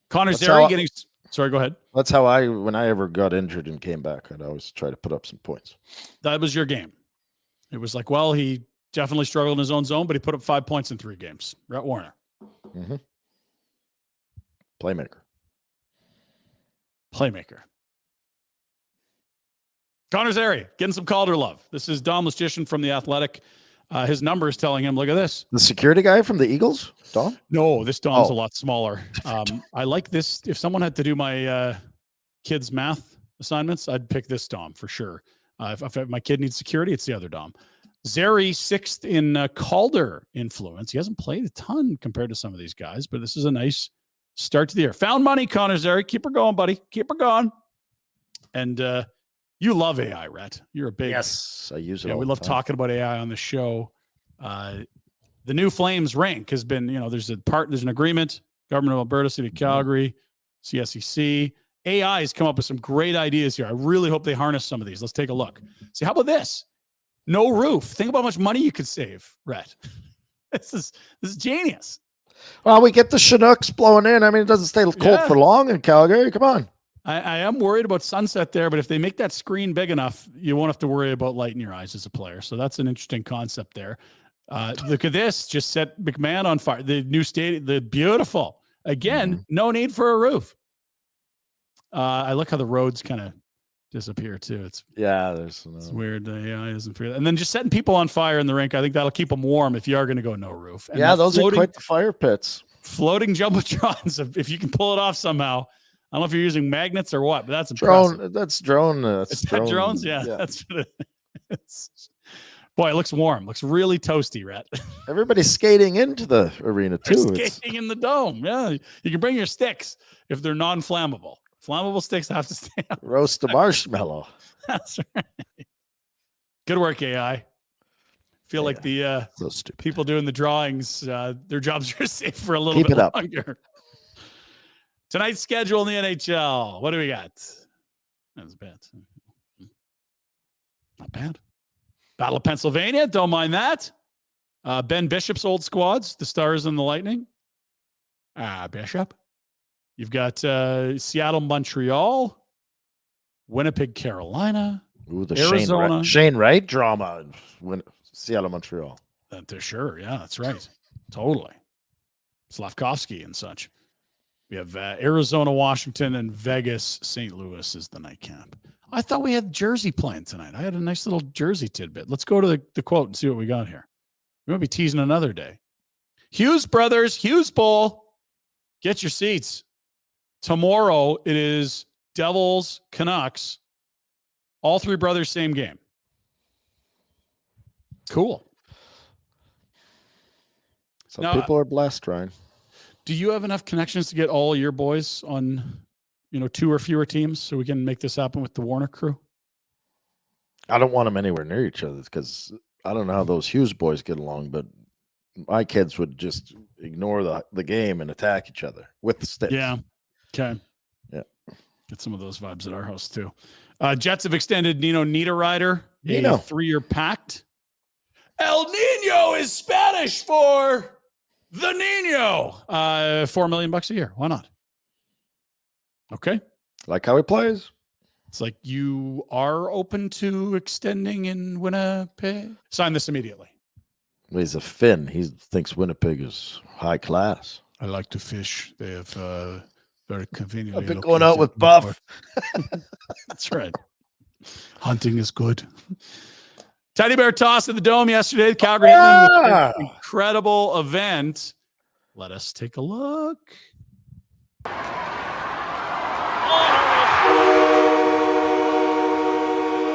Connor Zary getting... Sorry, go ahead. That's how when I ever got injured and came back, I'd always try to put up some points. That was your game. It was like, well, he definitely struggled in his own zone, but he put up 5 points in 3 games. Rhett Warner. Mm-hmm. Playmaker. Connor Zary getting some Calder love. This is Dom Lustician from The Athletic. His number is telling him, look at this. The security guy from the Eagles, Dom? No, this Dom's a lot smaller. I like this. If someone had to do my kids' math assignments, I'd pick this Dom for sure. If my kid needs security, it's the other Dom. Zary, 6th in Calder influence. He hasn't played a ton compared to some of these guys, but this is a nice start to the year. Found money, Connor Zary. Keep her going, buddy. Keep her going. And you love AI, Rhett. You're a big... Yes, I use it all we love talking about AI on the show. The new Flames rank has been, there's an agreement, Government of Alberta, City of Calgary, CSEC. AI has come up with some great ideas here. I really hope they harness some of these. Let's take a look. See, how about this? No roof. Think about how much money you could save, Rhett. This is genius. Well, we get the Chinooks blowing in. I mean, it doesn't stay cold for long in Calgary. Come on. I am worried about sunset there, but if they make that screen big enough, you won't have to worry about light in your eyes as a player. So that's an interesting concept there. Look at this. Just set McMahon on fire. The new stadium, the beautiful. Again, no need for a roof. I look how the roads kind of disappear too. It's weird. The AI doesn't figure that. And then just setting people on fire in the rink. I think that'll keep them warm if you are going to go no roof. And those are quite the fire pits. Floating jumbotrons. If you can pull it off somehow. I don't know if you're using magnets or what, but that's impressive. That's drone. Is that drones? Yeah. That's what it is. Boy, it looks warm. Looks really toasty, Rhett. Everybody's skating into the arena too. They're skating in the dome. Yeah. You can bring your sticks if they're non-flammable. Flammable sticks have to stay out. Roast a marshmallow. That's right. Good work, AI. Feel like the people doing the drawings, their jobs are safe for a little bit longer. Tonight's schedule in the NHL. What do we got? That's bad. Not bad. Battle of Pennsylvania. Don't mind that. Ben Bishop's old squads, the Stars and the Lightning. Bishop. You've got Seattle, Montreal, Winnipeg, Carolina, Ooh, the Arizona. Shane Wright drama in Seattle, Montreal. They're sure. Yeah, that's right. Totally. Slavkovsky and such. We have Arizona, Washington, and Vegas, St. Louis is the nightcap. I thought we had Jersey playing tonight. I had a nice little Jersey tidbit. Let's go to the quote and see what we got here. We might be teasing another day. Hughes Brothers, Hughes Bowl. Get your seats. Tomorrow it is Devils, Canucks. All three brothers, same game. Cool. Some Now, people are blessed, Ryan. Do you have enough connections to get all your boys on, 2 or fewer teams so we can make this happen with the Warner crew? I don't want them anywhere near each other because I don't know how those Hughes boys get along, but my kids would just ignore the game and attack each other with the sticks. Yeah. Okay. Yeah. Get some of those vibes at our house too. Jets have extended Nino Niederreiter a 3-year pact. El Nino is Spanish for the Nino. $4 million a year. Why not? Okay. Like how he plays. It's like you are open to extending in Winnipeg. Sign this immediately. Well, he's a Finn. He thinks Winnipeg is high class. I like to fish. They have very convenient. I've been going out with Buff. That's right. Hunting is good. Teddy bear toss at the Dome yesterday. The Calgary Hitmen, incredible event. Let us take a look.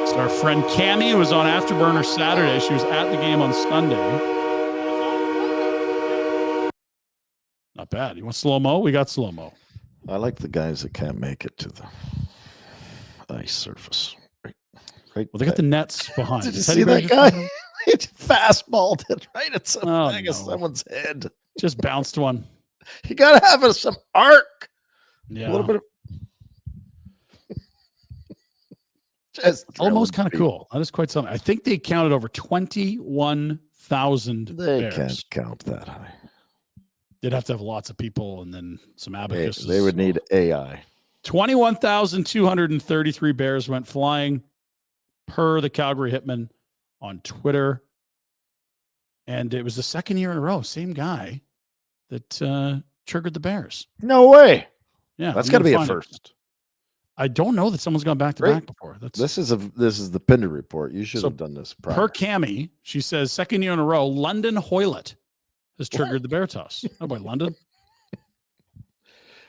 It's our friend Cammie, who was on Afterburner Saturday. She was at the game on Sunday. Not bad. You want slow-mo? We got slow-mo. I like the guys that can't make it to the ice surface. Right. Well, they got the nets behind. Did you see that guy? He fastballed it right at someone's head. Just bounced one. You got to have some arc. Yeah. A little bit of just almost kind of cool. That is quite something. I think they counted over 21,000 They bears. can't count that high. They'd have to have lots of people and then some abacuses. They would need AI. 21,233 bears went flying per the Calgary Hitmen on Twitter. And it was the second year in a row, same guy that triggered the bears. No way. Yeah. That's got to be a first. I don't know that someone's gone back to back before. This is the Pinder Report. You should have done this prior. Per Cammie, she says second year in a row, London Hoylett has triggered the bear toss. Oh boy, London.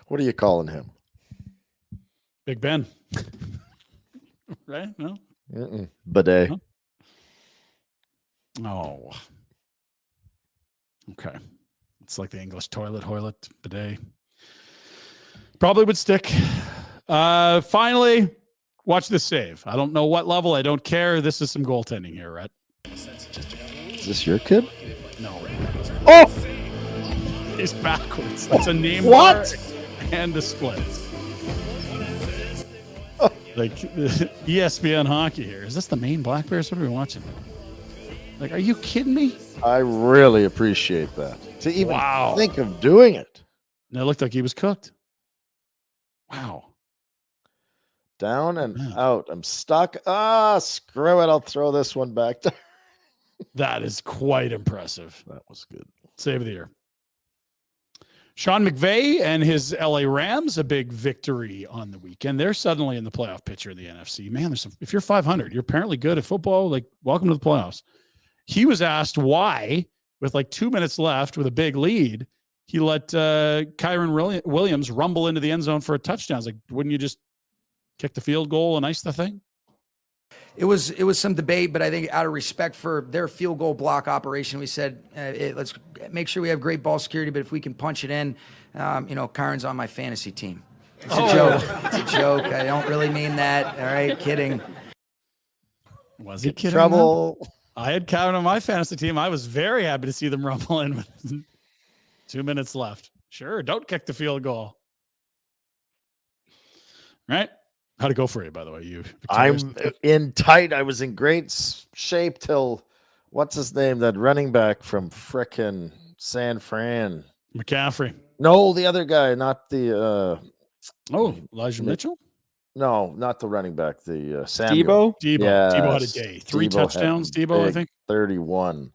What are you calling him? Big Ben. Right? No? Bidet. Huh? Oh. Okay. It's like the English toilet, Hoylett, bidet. Probably would stick. Finally, watch this save. I don't know what level. I don't care. This is some goaltending here, Rhett. Is this your kid? No. Oh! It's backwards. That's a name What? And a split. Like ESPN hockey here. Is this the Maine Black Bears? What are we watching? Like, are you kidding me? I really appreciate that. To even think of doing it. And it looked like he was cooked. Wow. Down and out. I'm stuck. Screw it. I'll throw this one back there. That is quite impressive. That was good. Save of the year. Sean McVay and his LA Rams, a big victory on the weekend. They're suddenly in the playoff picture in the NFC. Man, if you're 500, you're apparently good at football. Like, welcome to the playoffs. He was asked why, with like 2 minutes left with a big lead, he let Kyron Williams rumble into the end zone for a touchdown. I was like, wouldn't you just kick the field goal and ice the thing? It was some debate, but I think out of respect for their field goal block operation, we said, let's make sure we have great ball security, but if we can punch it in, Kyron's on my fantasy team. It's a joke. It's a joke. I don't really mean that. All right, kidding. Was he kidding? Trouble. Though? I had Kyron on my fantasy team. I was very happy to see them rumble in with 2 minutes left. Sure, don't kick the field goal. Right? How'd it go for you, by the way? I'm in tight. I was in great shape till what's his name? That running back from frickin' San Fran. McCaffrey. No, the other guy, not the. Elijah Mitchell? No, not the running back. The Samuel. Debo. Yes. Debo had a day. 3 Debo had touchdowns, a Debo, I big think. 31.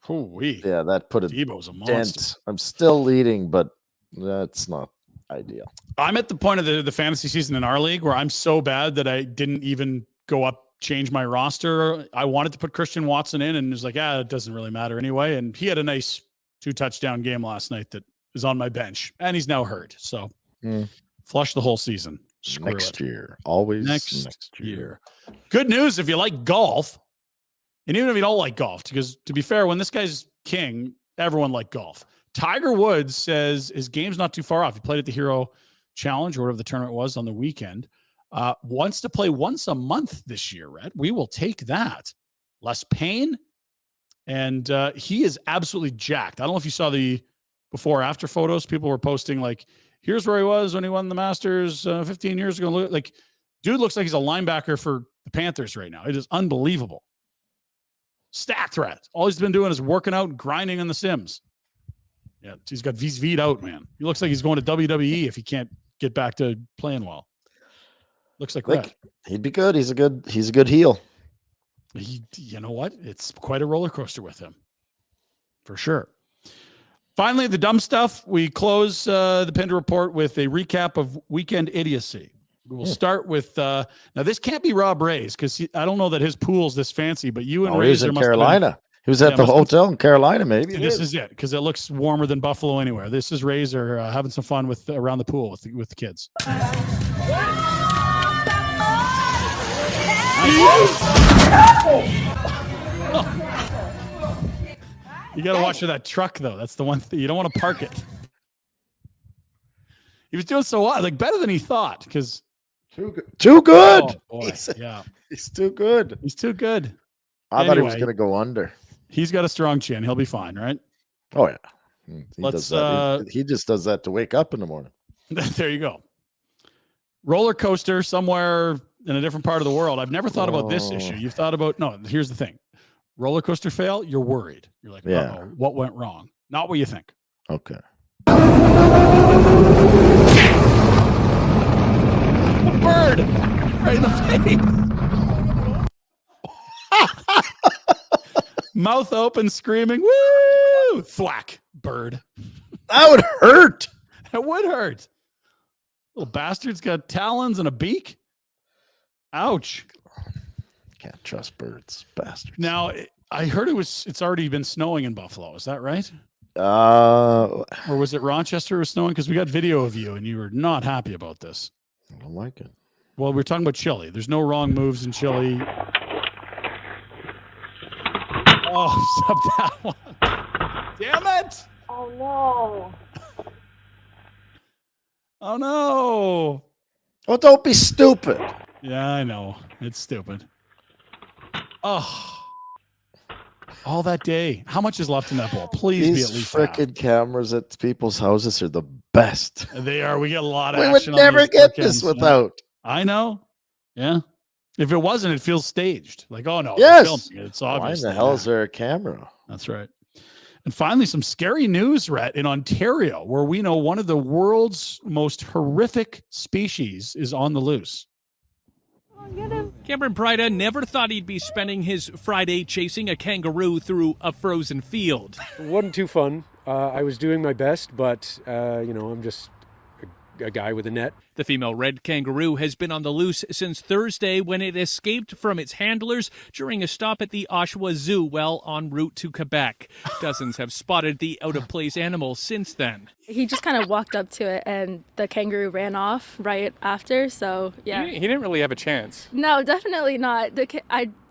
Hoo-wee. Yeah, that put a Debo's a monster. dent. I'm still leading, but that's not ideal. I'm at the point of the fantasy season in our league where I'm so bad that I didn't even go up, change my roster. I wanted to put Christian Watson in and was like, it doesn't really matter anyway. And he had a nice 2-touchdown game last night that is on my bench, and he's now hurt. So flush the whole season. Screw next it. year. Always next year. Good news if you like golf, and even if you don't like golf, because to be fair, when this guy's king, everyone liked golf. Tiger Woods says his game's not too far off. He played at the Hero Challenge or whatever the tournament was on the weekend. Wants to play once a month this year, Red. We will take that. Less pain. And he is absolutely jacked. I don't know if you saw the before-after photos. People were posting like, here's where he was when he won the Masters 15 years ago. Like, dude looks like he's a linebacker for the Panthers right now. It is unbelievable. Stat threat. All he's been doing is working out and grinding in the Sims. Yeah, he's got V'd out, man. He looks like he's going to WWE if he can't get back to playing well. Looks like Red. He'd be good. He's a good heel. You know what? It's quite a roller coaster with him. For sure. Finally, the dumb stuff. We close the Pinder Report with a recap of weekend idiocy. We will start with now. This can't be Rob Ray's because I don't know that his pool's this fancy. But you and Ray was in Carolina. He was at the hotel in Carolina. Maybe this is it because it looks warmer than Buffalo anywhere. This is Ray's are having some fun with around the pool with the kids. You got to watch for that truck, though. That's the one thing. You don't want to park it. He was doing so well, like better than he thought, because too good. Oh, boy. Yeah, he's too good. He's too good. I thought he was going to go under. He's got a strong chin. He'll be fine, right? Oh yeah. He just does that to wake up in the morning. There you go. Roller coaster somewhere in a different part of the world. I've never thought about this issue. You've thought about here's the thing. Roller coaster fail, you're worried. You're like, what went wrong? Not what you think. Okay. A bird right in the face. Mouth open, screaming, woo! Thwack, bird. That would hurt. That would hurt. Little bastard's got talons and a beak. Ouch. Can't trust birds, bastards. Now, I heard it's already been snowing in Buffalo. Is that right? Or was it Rochester was snowing? Because we got video of you and you were not happy about this. I don't like it. Well, we're talking about Chile. There's no wrong moves in Chile. Oh, stop that one. Damn it. Oh, no. Oh, no. Oh, don't be stupid. Yeah, I know. It's stupid. Oh. All that day. How much is left in that bowl? Please be at least freaking cameras at people's houses are the best. They are. We get a lot of we action. We would never get this without. I know. Yeah. If it wasn't, it feels staged. Like, oh, no. Yes. It's obvious. Why in the hell is there a camera? That's right. And finally, some scary news, Rhett, in Ontario, where we know one of the world's most horrific species is on the loose. Cameron Prida never thought he'd be spending his Friday chasing a kangaroo through a frozen field. It wasn't too fun. I was doing my best, but, I'm just a guy with a net. The female red kangaroo has been on the loose since Thursday when it escaped from its handlers during a stop at the Oshawa Zoo while en route to Quebec. Dozens have spotted the out-of-place animal since then. He just kind of walked up to it and the kangaroo ran off right after, so yeah. He didn't really have a chance. No, definitely not.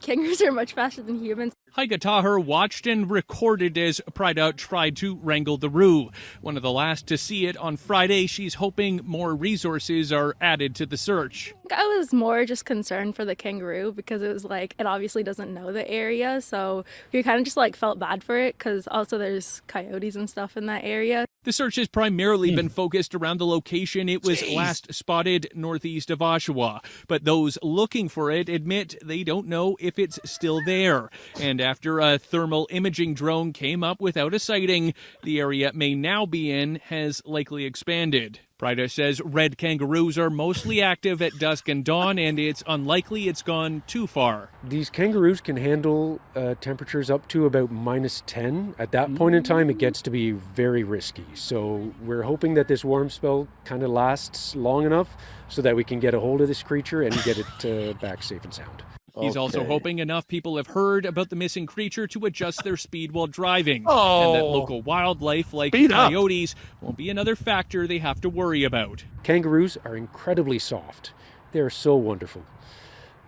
Kangaroos are much faster than humans. Haika Taher watched and recorded as Prida tried to wrangle the roo. One of the last to see it on Friday, she's hoping more resources are added to the search. I was more just concerned for the kangaroo because it was like, it obviously doesn't know the area. So we kind of just like felt bad for it because also there's coyotes and stuff in that area. The search has primarily been focused around the location it was last spotted northeast of Oshawa, but those looking for it admit they don't know if it's still there. And after a thermal imaging drone came up without a sighting, the area it may now be in has likely expanded. Prida says red kangaroos are mostly active at dusk and dawn, and it's unlikely it's gone too far. These kangaroos can handle temperatures up to about -10. At that point in time, it gets to be very risky. So we're hoping that this warm spell kind of lasts long enough so that we can get a hold of this creature and get it back safe and sound. He's also hoping enough people have heard about the missing creature to adjust their speed while driving, Oh. and that local wildlife like Speed up. coyotes won't be another factor they have to worry about. Kangaroos are incredibly soft. They're so wonderful.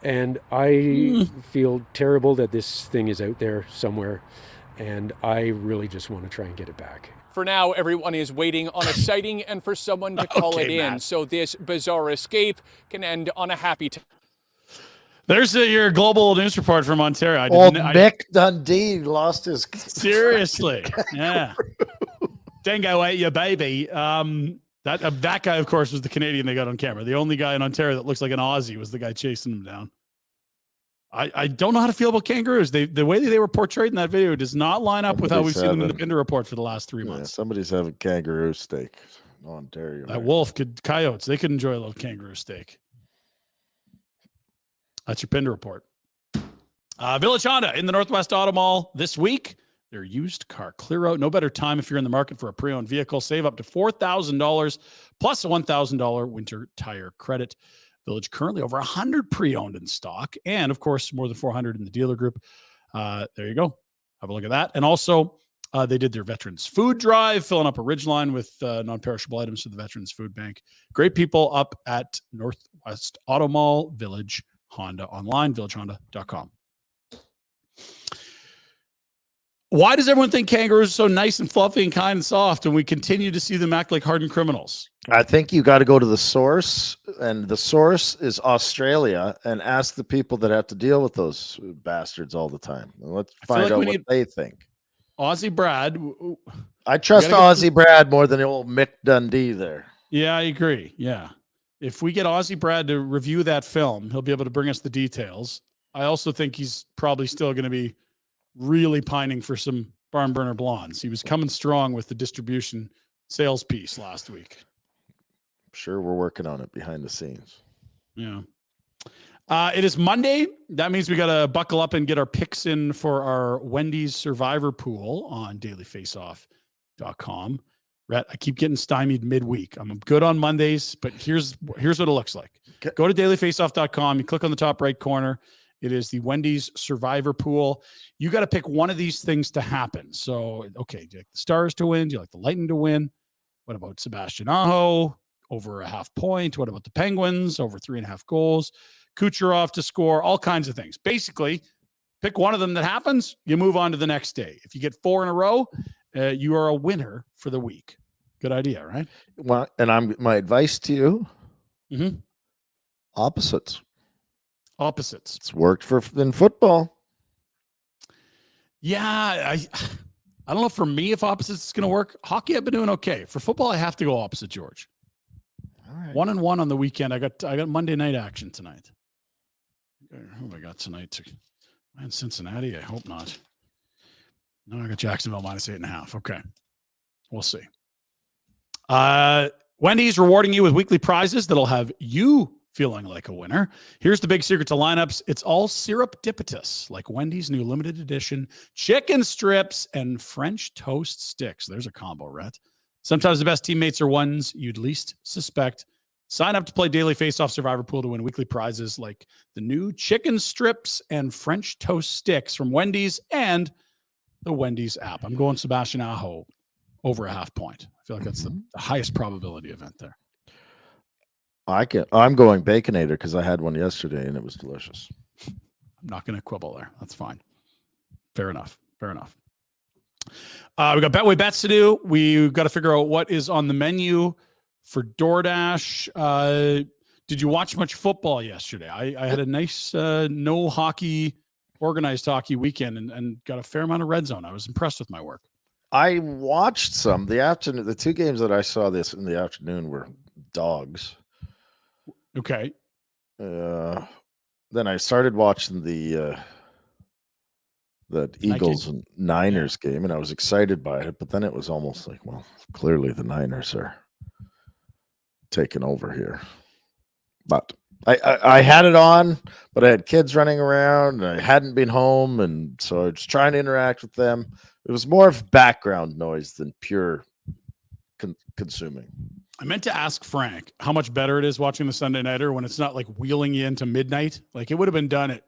And I feel terrible that this thing is out there somewhere, and I really just want to try and get it back. For now, everyone is waiting on a sighting and for someone to call it in, so this bizarre escape can end on a happy There's your global news report from Ontario. Mick Dundee lost his. Seriously, yeah. Dingo ate your baby. That guy, of course, was the Canadian they got on camera. The only guy in Ontario that looks like an Aussie was the guy chasing him down. I don't know how to feel about kangaroos. The way that they were portrayed in that video does not line up with how we've seen them in the Pinder Report for the last 3 months. Yeah, somebody's having kangaroo steak in Ontario. That wolf coyotes, they could enjoy a little kangaroo steak. That's your Pinder Report. Village Honda in the Northwest Auto Mall this week. Their used car clear out. No better time if you're in the market for a pre-owned vehicle. Save up to $4,000 plus a $1,000 winter tire credit. Village currently over 100 pre-owned in stock. And, of course, more than 400 in the dealer group. There you go. Have a look at that. And also, they did their Veterans Food Drive, filling up a Ridgeline with non-perishable items to the Veterans Food Bank. Great people up at Northwest Auto Mall, Village Honda online, villagehonda.com. Why does everyone think kangaroos are so nice and fluffy and kind and soft, and we continue to see them act like hardened criminals? I think you got to go to the source, and the source is Australia, and ask the people that have to deal with those bastards all the time. Let's find out what they think. Aussie Brad. I trust Aussie Brad more than the old Mick Dundee there. Yeah, I agree. Yeah. If we get Aussie Brad to review that film, he'll be able to bring us the details. I also think he's probably still going to be really pining for some barn burner blondes. He was coming strong with the distribution sales piece last week. I'm sure we're working on it behind the scenes. Yeah. It is Monday. That means we got to buckle up and get our picks in for our Wendy's Survivor Pool on dailyfaceoff.com. Rhett, I keep getting stymied midweek. I'm good on Mondays, but here's what it looks like. Go to dailyfaceoff.com. You click on the top right corner. It is the Wendy's Survivor Pool. You got to pick one of these things to happen. So, okay, do you like the Stars to win? Do you like the Lightning to win? What about Sebastian Aho over a half point? What about the Penguins over 3.5 goals? Kucherov to score, all kinds of things. Basically, pick one of them that happens, you move on to the next day. If you get 4 in a row, you are a winner for the week. Good idea, right? Well, and my advice to you, opposites. It's worked in football. Yeah, I don't know for me if opposites is going to work. Hockey, I've been doing okay. For football, I have to go opposite George. All right. 1-1 on the weekend. I got Monday night action tonight. Who have I got tonight? Man, Cincinnati? I hope not. No, I got Jacksonville -8.5. Okay. We'll see. Wendy's rewarding you with weekly prizes that'll have you feeling like a winner. Here's the big secret to lineups. It's all serendipitous, like Wendy's new limited edition chicken strips and French toast sticks. There's a combo, Rhett. Sometimes the best teammates are ones you'd least suspect. Sign up to play Daily Face-Off Survivor Pool to win weekly prizes like the new chicken strips and French toast sticks from Wendy's and the Wendy's app. I'm going Sebastian Aho over a half point. I feel like that's the highest probability event there. I'm going Baconator because I had one yesterday and it was delicious. I'm not going to quibble there. That's fine. Fair enough. We got Betway bets to do. We've got to figure out what is on the menu for DoorDash. Did you watch much football yesterday? I had a nice no hockey, organized hockey weekend and got a fair amount of red zone. I was impressed with my work. I watched some. The 2 games that I saw this in the afternoon were dogs. Okay. Then I started watching the Eagles and Niners game, and I was excited by it. But then it was almost like, well, clearly the Niners are taking over here. But I had it on, but I had kids running around, and I hadn't been home, and so I was trying to interact with them. It was more of background noise than pure consuming. I meant to ask Frank how much better it is watching the Sunday Nighter when it's not like wheeling you into midnight. Like it would have been done at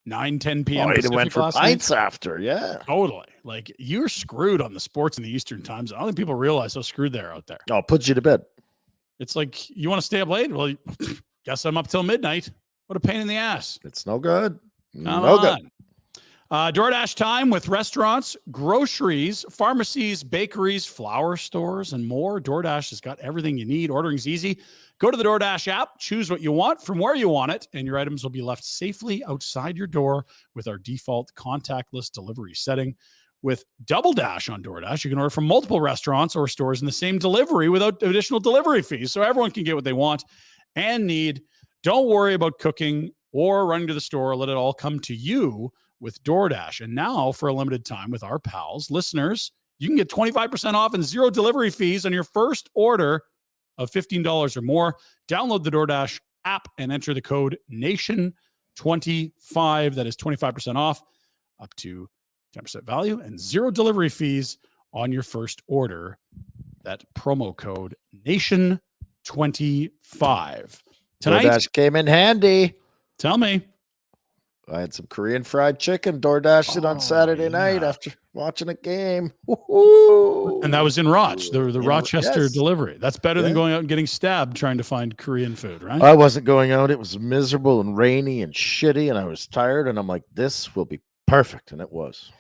9-10 p.m. It went for pints after, yeah. Totally. Like you're screwed on the sports in the Eastern time zone. I don't think people realize how screwed they are out there. Oh, it puts you to bed. It's like, you want to stay up late? Well, guess I'm up till midnight. What a pain in the ass. It's no good. Good. DoorDash time with restaurants, groceries, pharmacies, bakeries, flower stores, and more. DoorDash has got everything you need. Ordering's easy. Go to the DoorDash app, choose what you want from where you want it, and your items will be left safely outside your door with our default contactless delivery setting. With Double Dash on DoorDash, you can order from multiple restaurants or stores in the same delivery without additional delivery fees, so everyone can get what they want and need. Don't worry about cooking or running to the store. Let it all come to you with DoorDash. And now, for a limited time with our pals, listeners, you can get 25% off and 0 delivery fees on your first order of $15 or more. Download the DoorDash app and enter the code NATION25. That is 25% off, up to 10% value, and 0 delivery fees on your first order. That promo code NATION25. Tonight, DoorDash came in handy. Tell me. I had some Korean fried chicken, DoorDashed it on Saturday night after watching a game. And that was in Roch, the Rochester yes. delivery. That's better than going out and getting stabbed trying to find Korean food, right? I wasn't going out. It was miserable and rainy and shitty, and I was tired, and I'm like, this will be perfect, and it was.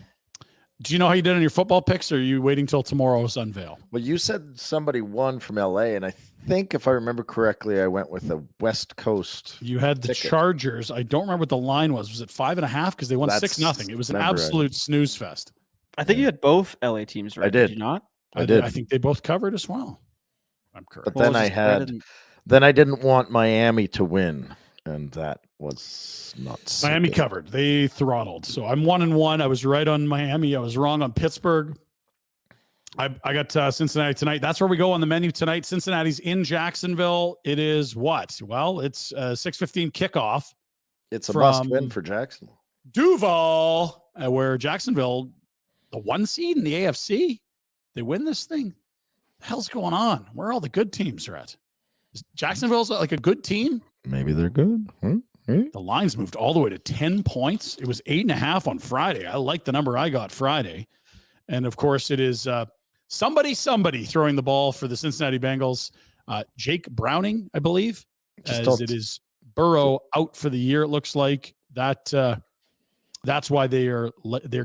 Do you know how you did on your football picks, or are you waiting till tomorrow's unveil? Well, you said somebody won from LA, and I think if I remember correctly, I went with the West Coast. You had the ticket. Chargers. I don't remember what the line was. Was it 5.5? Because they won 6-0. It was an absolute snooze fest. I think you had both LA teams right. I did. Did you not? I did. I think they both covered as well. I'm correct. But then I didn't want Miami to win, and that was not so Miami good. covered. They throttled. So I'm 1-1. I was right on Miami. I was wrong on Pittsburgh. I got Cincinnati tonight. That's where we go on the menu tonight. Cincinnati's in Jacksonville. It is what? Well, it's a 6:15 kickoff. It's a must win for Jacksonville. Duval, where Jacksonville, the 1 seed in the AFC, they win this thing. What the hell's going on? Where all the good teams are at? Is Jacksonville's like a good team? Maybe they're good. The lines moved all the way to 10 points. It was 8.5 on Friday. I like the number I got Friday. And of course, it is somebody throwing the ball for the Cincinnati Bengals. Jake Browning, I believe, as it is Burrow out for the year. It looks like that's why they're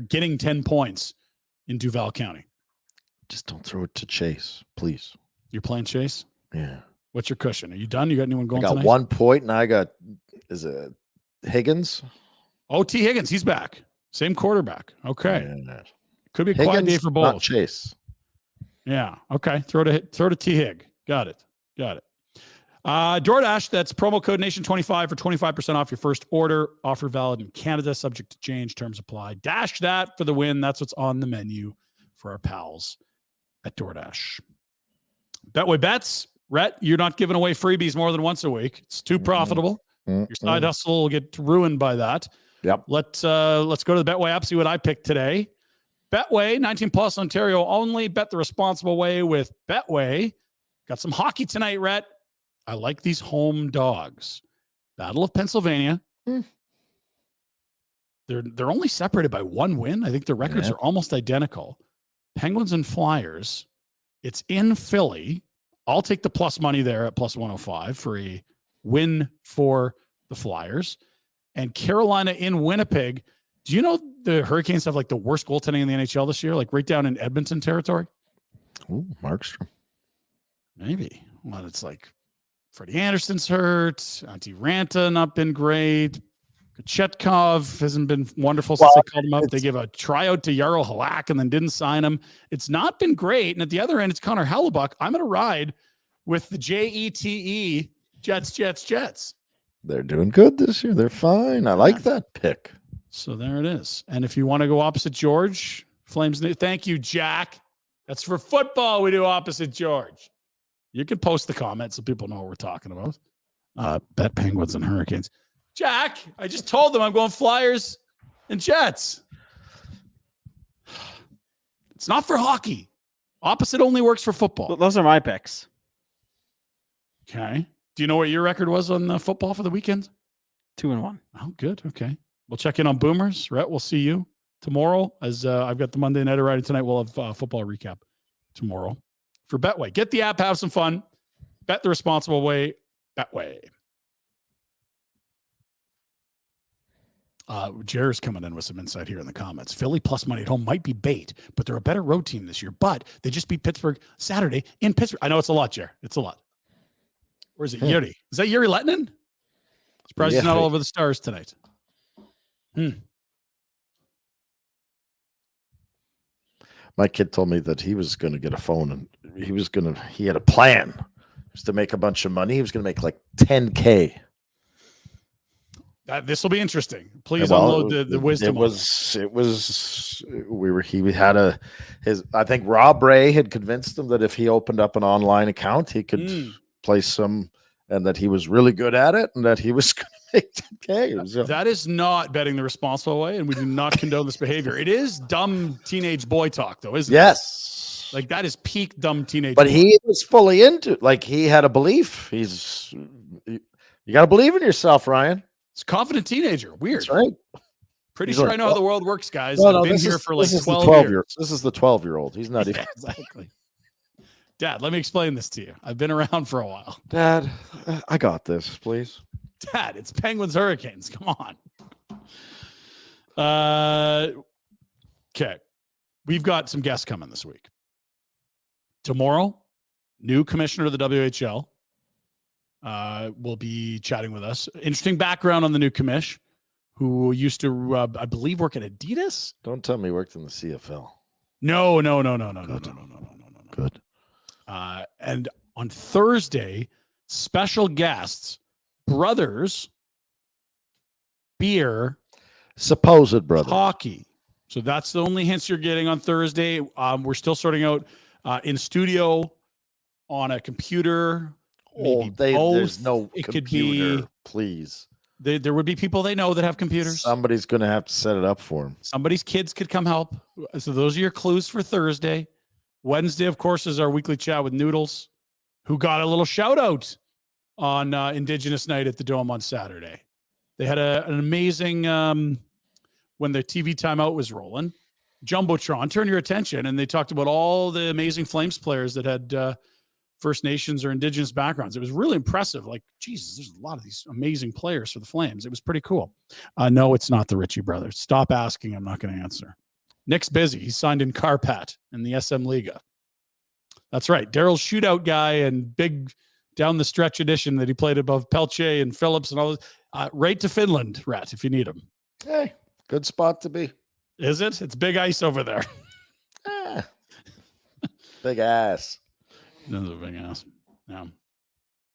getting 10 points in Duval County. Just don't throw it to Chase, please. You're playing Chase? Yeah. What's your cushion? Are you done? You got anyone going I got tonight? 1 point, and I got, is it Higgins? Oh, T. Higgins. He's back. Same quarterback. Okay. Yeah. Could be a quiet day for both. Not Chase. Yeah. Okay. Throw to T. Hig. Got it. DoorDash, that's promo code NATION25 for 25% off your first order. Offer valid in Canada, subject to change. Terms apply. Dash that for the win. That's what's on the menu for our pals at DoorDash. Betway bets. Rhett, you're not giving away freebies more than once a week. It's too profitable. Your side hustle will get ruined by that. Yep. Let's go to the Betway app, see what I picked today. Betway, 19 plus, Ontario only. Bet the responsible way with Betway. Got some hockey tonight, Rhett. I like these home dogs. Battle of Pennsylvania. They're only separated by 1 win. I think their records are almost identical. Penguins and Flyers. It's in Philly. I'll take the plus money there at plus 105 for a win for the Flyers. And Carolina in Winnipeg. Do you know the Hurricanes have like the worst goaltending in the NHL this year? Like right down in Edmonton territory? Ooh, Markstrom. Maybe. Well, it's like Freddie Anderson's hurt. Antti Ranta not been great. Chetkov hasn't been wonderful since they called him up. They give a tryout to Jarl Halak and then didn't sign him. It's not been great. And at the other end, it's Connor Hellebuck. I'm going to ride with the JETE Jets. They're doing good this year. They're fine. I like that pick. So there it is. And if you want to go opposite George, Flames. Thank you, Jack. That's for football. We do opposite George. You can post the comments so people know what we're talking about. Bet Penguins and Hurricanes. Jack, I just told them I'm going Flyers and Jets. It's not for hockey. Opposite only works for football. Those are my picks. Okay. Do you know what your record was on football for the weekend? 2-1. Oh, good. Okay. We'll check in on Boomers. Rhett, we'll see you tomorrow. As I've got the Monday Night Riding tonight. We'll have football recap tomorrow for Betway. Get the app, have some fun. Bet the responsible way. Betway. Jer's coming in with some insight here in the comments. Philly plus money at home might be bait, but they're a better road team this year. But they just beat Pittsburgh Saturday in Pittsburgh. I know it's a lot, Jer. It's a lot. Where is it? Yuri. Is that Yuri Lettinen? Surprised he's not all over the Stars tonight. My kid told me that he was going to get a phone and he had a plan. He was to make a bunch of money. He was going to make like $10K. This will be interesting. Please unload the wisdom. I think Rob Ray had convinced him that if he opened up an online account, he could play some, and that he was really good at it, and that he was going to make $10K. That is not betting the responsible way, and we do not condone this behavior. It is dumb teenage boy talk, though, isn't it? Yes. Like, that is peak dumb teenage But boy. he was fully into it. Like, he had a belief. You got to believe in yourself, Ryan. It's a confident teenager. Weird. That's right. Pretty sure I know how the world works, guys. No, I've been here for like 12 years. This is the 12-year-old. He's not even. Exactly. Dad, let me explain this to you. I've been around for a while. Dad, I got this, please. Dad, it's Penguins Hurricanes. Come on. Okay. We've got some guests coming this week. Tomorrow, new commissioner of the WHL will be chatting with us. Interesting background on the new commish, who used to, I believe, work at Adidas. Don't tell me he worked in the CFL. No. Good. And on Thursday, special guests, brothers, beer, supposed brother, hockey. So that's the only hints you're getting on Thursday. We're still sorting out in studio on a computer. There's no it computer, could be, please. There would be people they know that have computers. Somebody's going to have to set it up for them. Somebody's kids could come help. So those are your clues for Thursday. Wednesday, of course, is our weekly chat with Noodles, who got a little shout out on Indigenous Night at the Dome on Saturday. They had an amazing, when the TV timeout was rolling, Jumbotron, turn your attention. And they talked about all the amazing Flames players that had First Nations or Indigenous backgrounds. It was really impressive. Like, Jesus, there's a lot of these amazing players for the Flames. It was pretty cool. No, it's not the Ritchie brothers. Stop asking. I'm not going to answer. Nick's busy. He signed in Carpat in the SM Liga. That's right. Daryl's shootout guy and big down the stretch edition that he played above Pelche and Phillips and all those. Right to Finland, Rat, if you need him. Hey, good spot to be. Is it? It's big ice over there. Big ass. That's a big ass. Yeah.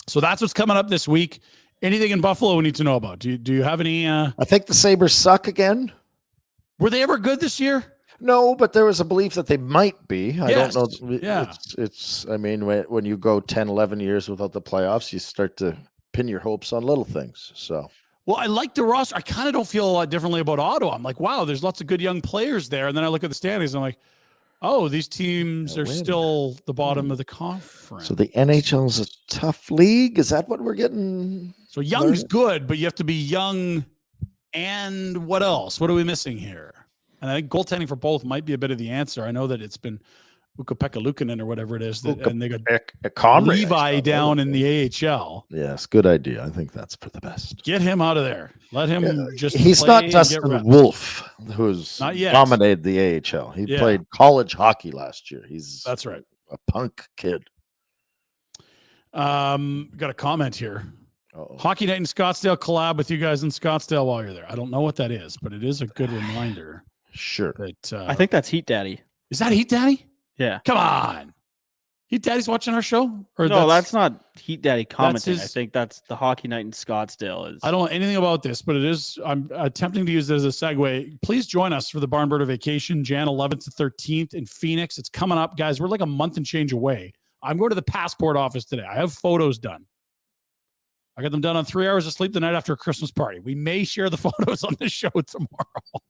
So that's what's coming up this week. Anything in Buffalo we need to know about? Do you have any? I think the Sabres suck again. Were they ever good this year? No, but there was a belief that they might be. I don't know. Yeah. It's I mean, when you go 10, 11 years without the playoffs, you start to pin your hopes on little things. So, well, I like the roster. I kind of don't feel a lot differently about Ottawa. I'm like, wow, there's lots of good young players there. And then I look at the standings and I'm like, oh, these teams are still the bottom of the conference. So the NHL is a tough league. Is that what we're getting? So young's good, but you have to be young. And what else? What are we missing here? And I think goaltending for both might be a bit of the answer. I know that it's been Ukko-Pekka Luukkonen or whatever it is, and they got Levi down in the AHL. Yes, good idea. I think that's for the best. Get him out of there. Let him He's play not and Dustin get Wolf, who's not yet dominated the AHL. He played college hockey last year. That's right. A punk kid. Got a comment here. Uh-oh. Hockey Night in Scottsdale collab with you guys in Scottsdale while you're there. I don't know what that is, but it is a good reminder. Sure. That, I think that's Heat Daddy. Is that Heat Daddy? Yeah. Come on. Heat Daddy's watching our show? Or No, that's not Heat Daddy commenting. his- I think that's the Hockey Night in Scottsdale. Is I don't know anything about this, but it is. I'm attempting to use it as a segue. Please join us for the Barn Birder Vacation, Jan 11th to 13th in Phoenix. It's coming up, guys. We're like a month and change away. I'm going to the passport office today. I have photos done. I got them done on 3 hours of sleep the night after a Christmas party. We may share the photos on the show tomorrow.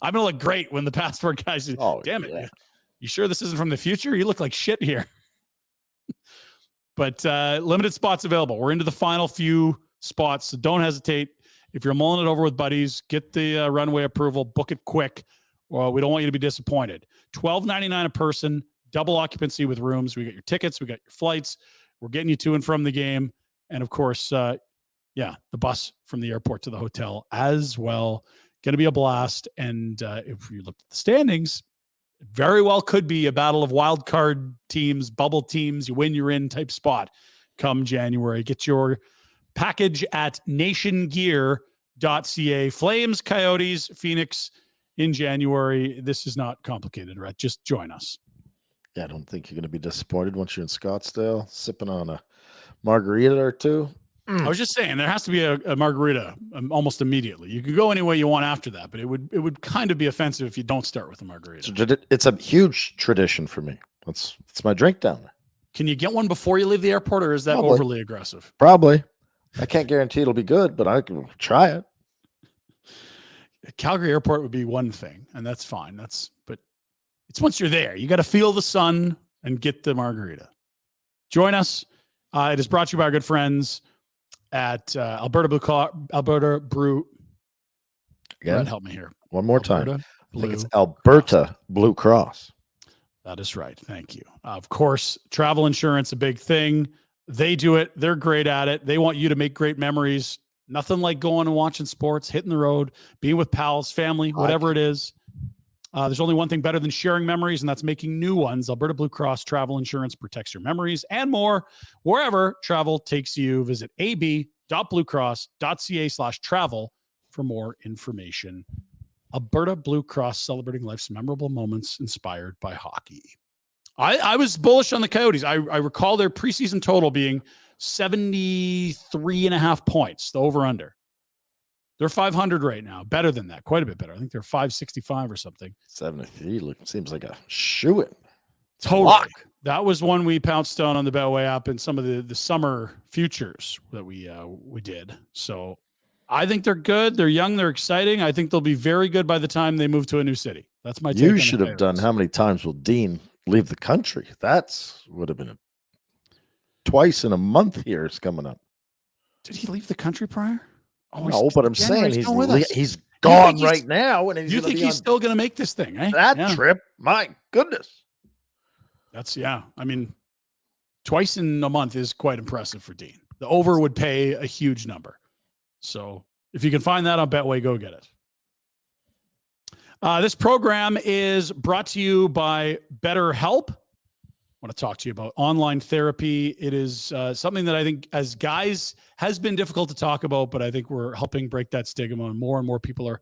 I'm going to look great when the passport guys say, damn it. Yeah. You sure this isn't from the future? You look like shit here. But limited spots available. We're into the final few spots, so don't hesitate. If you're mulling it over with buddies, get the runway approval, book it quick. Well, we don't want you to be disappointed. $12.99 a person, double occupancy with rooms. We got your tickets, we got your flights. We're getting you to and from the game. And of course, the bus from the airport to the hotel as well. Going to be a blast. And if you look at the standings, it very well could be a battle of wild card teams, bubble teams. You win, you're in type spot come January. Get your package at nationgear.ca. Flames, Coyotes, Phoenix in January. This is not complicated, right? Just join us. Yeah, I don't think you're going to be disappointed once you're in Scottsdale, sipping on a margarita or two. I was just saying there has to be a margarita almost immediately. You can go any way you want after that, but it would kind of be offensive if you don't start with a margarita. It's a huge tradition for me. It's my drink down there. Can you get one before you leave the airport, or is that Probably. overly aggressive? Probably. I can't guarantee it'll be good, but I can try it. Calgary Airport would be one thing, and that's fine. But it's once you're there, you got to feel the sun and get the margarita. Join us. It is brought to you by our good friends at Alberta Brew. Again, Brett, help me here. One more Alberta time. I think it's Blue Alberta Blue Cross. That is right. Thank you. Of course, travel insurance, a big thing. They do it. They're great at it. They want you to make great memories. Nothing like going and watching sports, hitting the road, being with pals, family, whatever it is. There's only one thing better than sharing memories, and that's making new ones. Alberta Blue Cross Travel Insurance protects your memories and more wherever travel takes you. Visit ab.bluecross.ca/travel for more information. Alberta Blue Cross, celebrating life's memorable moments inspired by hockey. I was bullish on the Coyotes. I recall their preseason total being 73.5 points, the over-under. They're 500 right now. Better than that. Quite a bit better. I think they're 565 or something. 73 seems like a shoo-in. Totally. That was one we pounced on the Betway app and some of the summer futures that we did. So I think they're good. They're young. They're exciting. I think they'll be very good by the time they move to a new city. That's my take. You should have done how many times will Dean leave the country? That's would have been twice in a month here is coming up. Did he leave the country prior? Oh, no, but I'm saying he's You gone think right now. And you think he's still going to make this thing, eh? That trip? My goodness. I mean, twice in a month is quite impressive for Dean. The over would pay a huge number. So if you can find that on Betway, go get it. This program is brought to you by BetterHelp. I want to talk to you about online therapy. It is something that I think as guys has been difficult to talk about, but I think we're helping break that stigma, and more people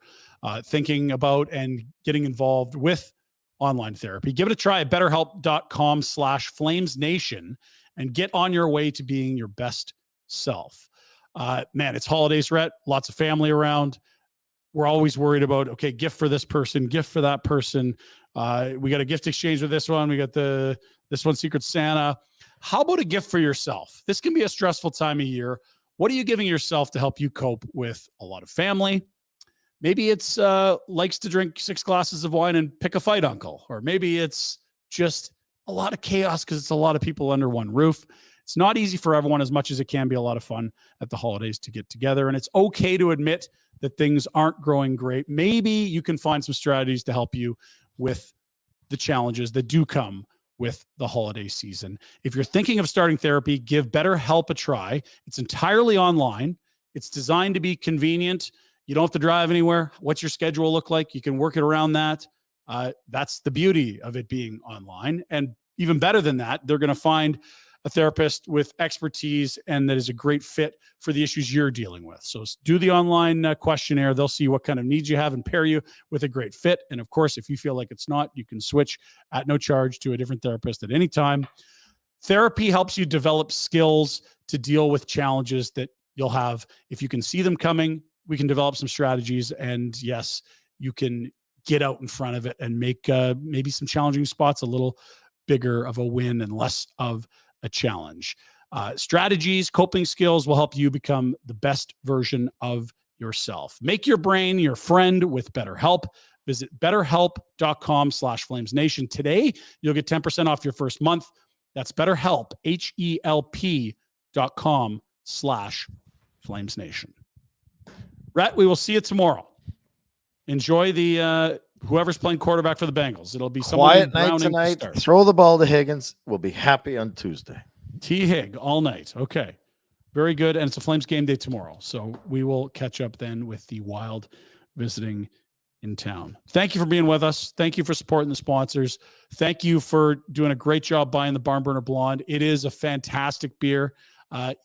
are thinking about and getting involved with online therapy. Give it a try at betterhelp.com/FlamesNation and get on your way to being your best self. Man, it's holidays, Rhett. Lots of family around. We're always worried about, okay, gift for this person, gift for that person. We got a gift exchange with this one. We got this one, Secret Santa. How about a gift for yourself? This can be a stressful time of year. What are you giving yourself to help you cope with a lot of family? Maybe it's likes to drink 6 glasses of wine and pick a fight uncle. Or maybe it's just a lot of chaos because it's a lot of people under one roof. It's not easy for everyone as much as it can be a lot of fun at the holidays to get together. And it's okay to admit that things aren't growing great. Maybe you can find some strategies to help you with the challenges that do come with the holiday season. If you're thinking of starting therapy, give BetterHelp a try. It's entirely online. It's designed to be convenient. You don't have to drive anywhere. What's your schedule look like? You can work it around that. That's the beauty of it being online. And even better than that, they're going to find a therapist with expertise and that is a great fit for the issues you're dealing with. So do the online questionnaire. They'll see what kind of needs you have and pair you with a great fit. And of course, if you feel like it's not, you can switch at no charge to a different therapist at any time. Therapy helps you develop skills to deal with challenges that you'll have. If you can see them coming, we can develop some strategies. And yes, you can get out in front of it and make maybe some challenging spots a little bigger of a win and less of a challenge. Strategies, coping skills will help you become the best version of yourself. Make your brain your friend with BetterHelp. Visit betterhelp.com/FlamesNation today. You'll get 10% off your first month. That's BetterHelp, HELP.com/FlamesNation. Rhett, we will see you tomorrow. Enjoy the whoever's playing quarterback for the Bengals. It'll be quiet night tonight. Throw the ball to Higgins. We'll be happy on Tuesday. T. Hig all night. Okay. Very good. And it's a Flames game day tomorrow. So we will catch up then with the Wild visiting in town. Thank you for being with us. Thank you for supporting the sponsors. Thank you for doing a great job buying the Barn Burner Blonde. It is a fantastic beer.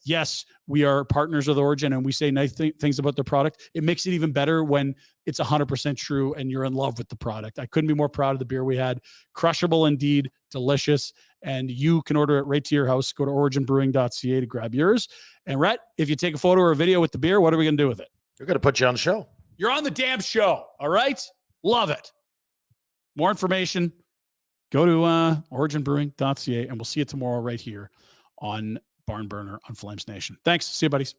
Yes, we are partners with Origin and we say nice things about the product. It makes it even better when it's 100% true and you're in love with the product. I couldn't be more proud of the beer we had. Crushable indeed, delicious. And you can order it right to your house. Go to originbrewing.ca to grab yours. And Rhett, if you take a photo or a video with the beer, what are we going to do with it? We're going to put you on the show. You're on the damn show. All right. Love it. More information, go to originbrewing.ca and we'll see you tomorrow right here on Barn Burner on Flames Nation. Thanks. See you, buddies.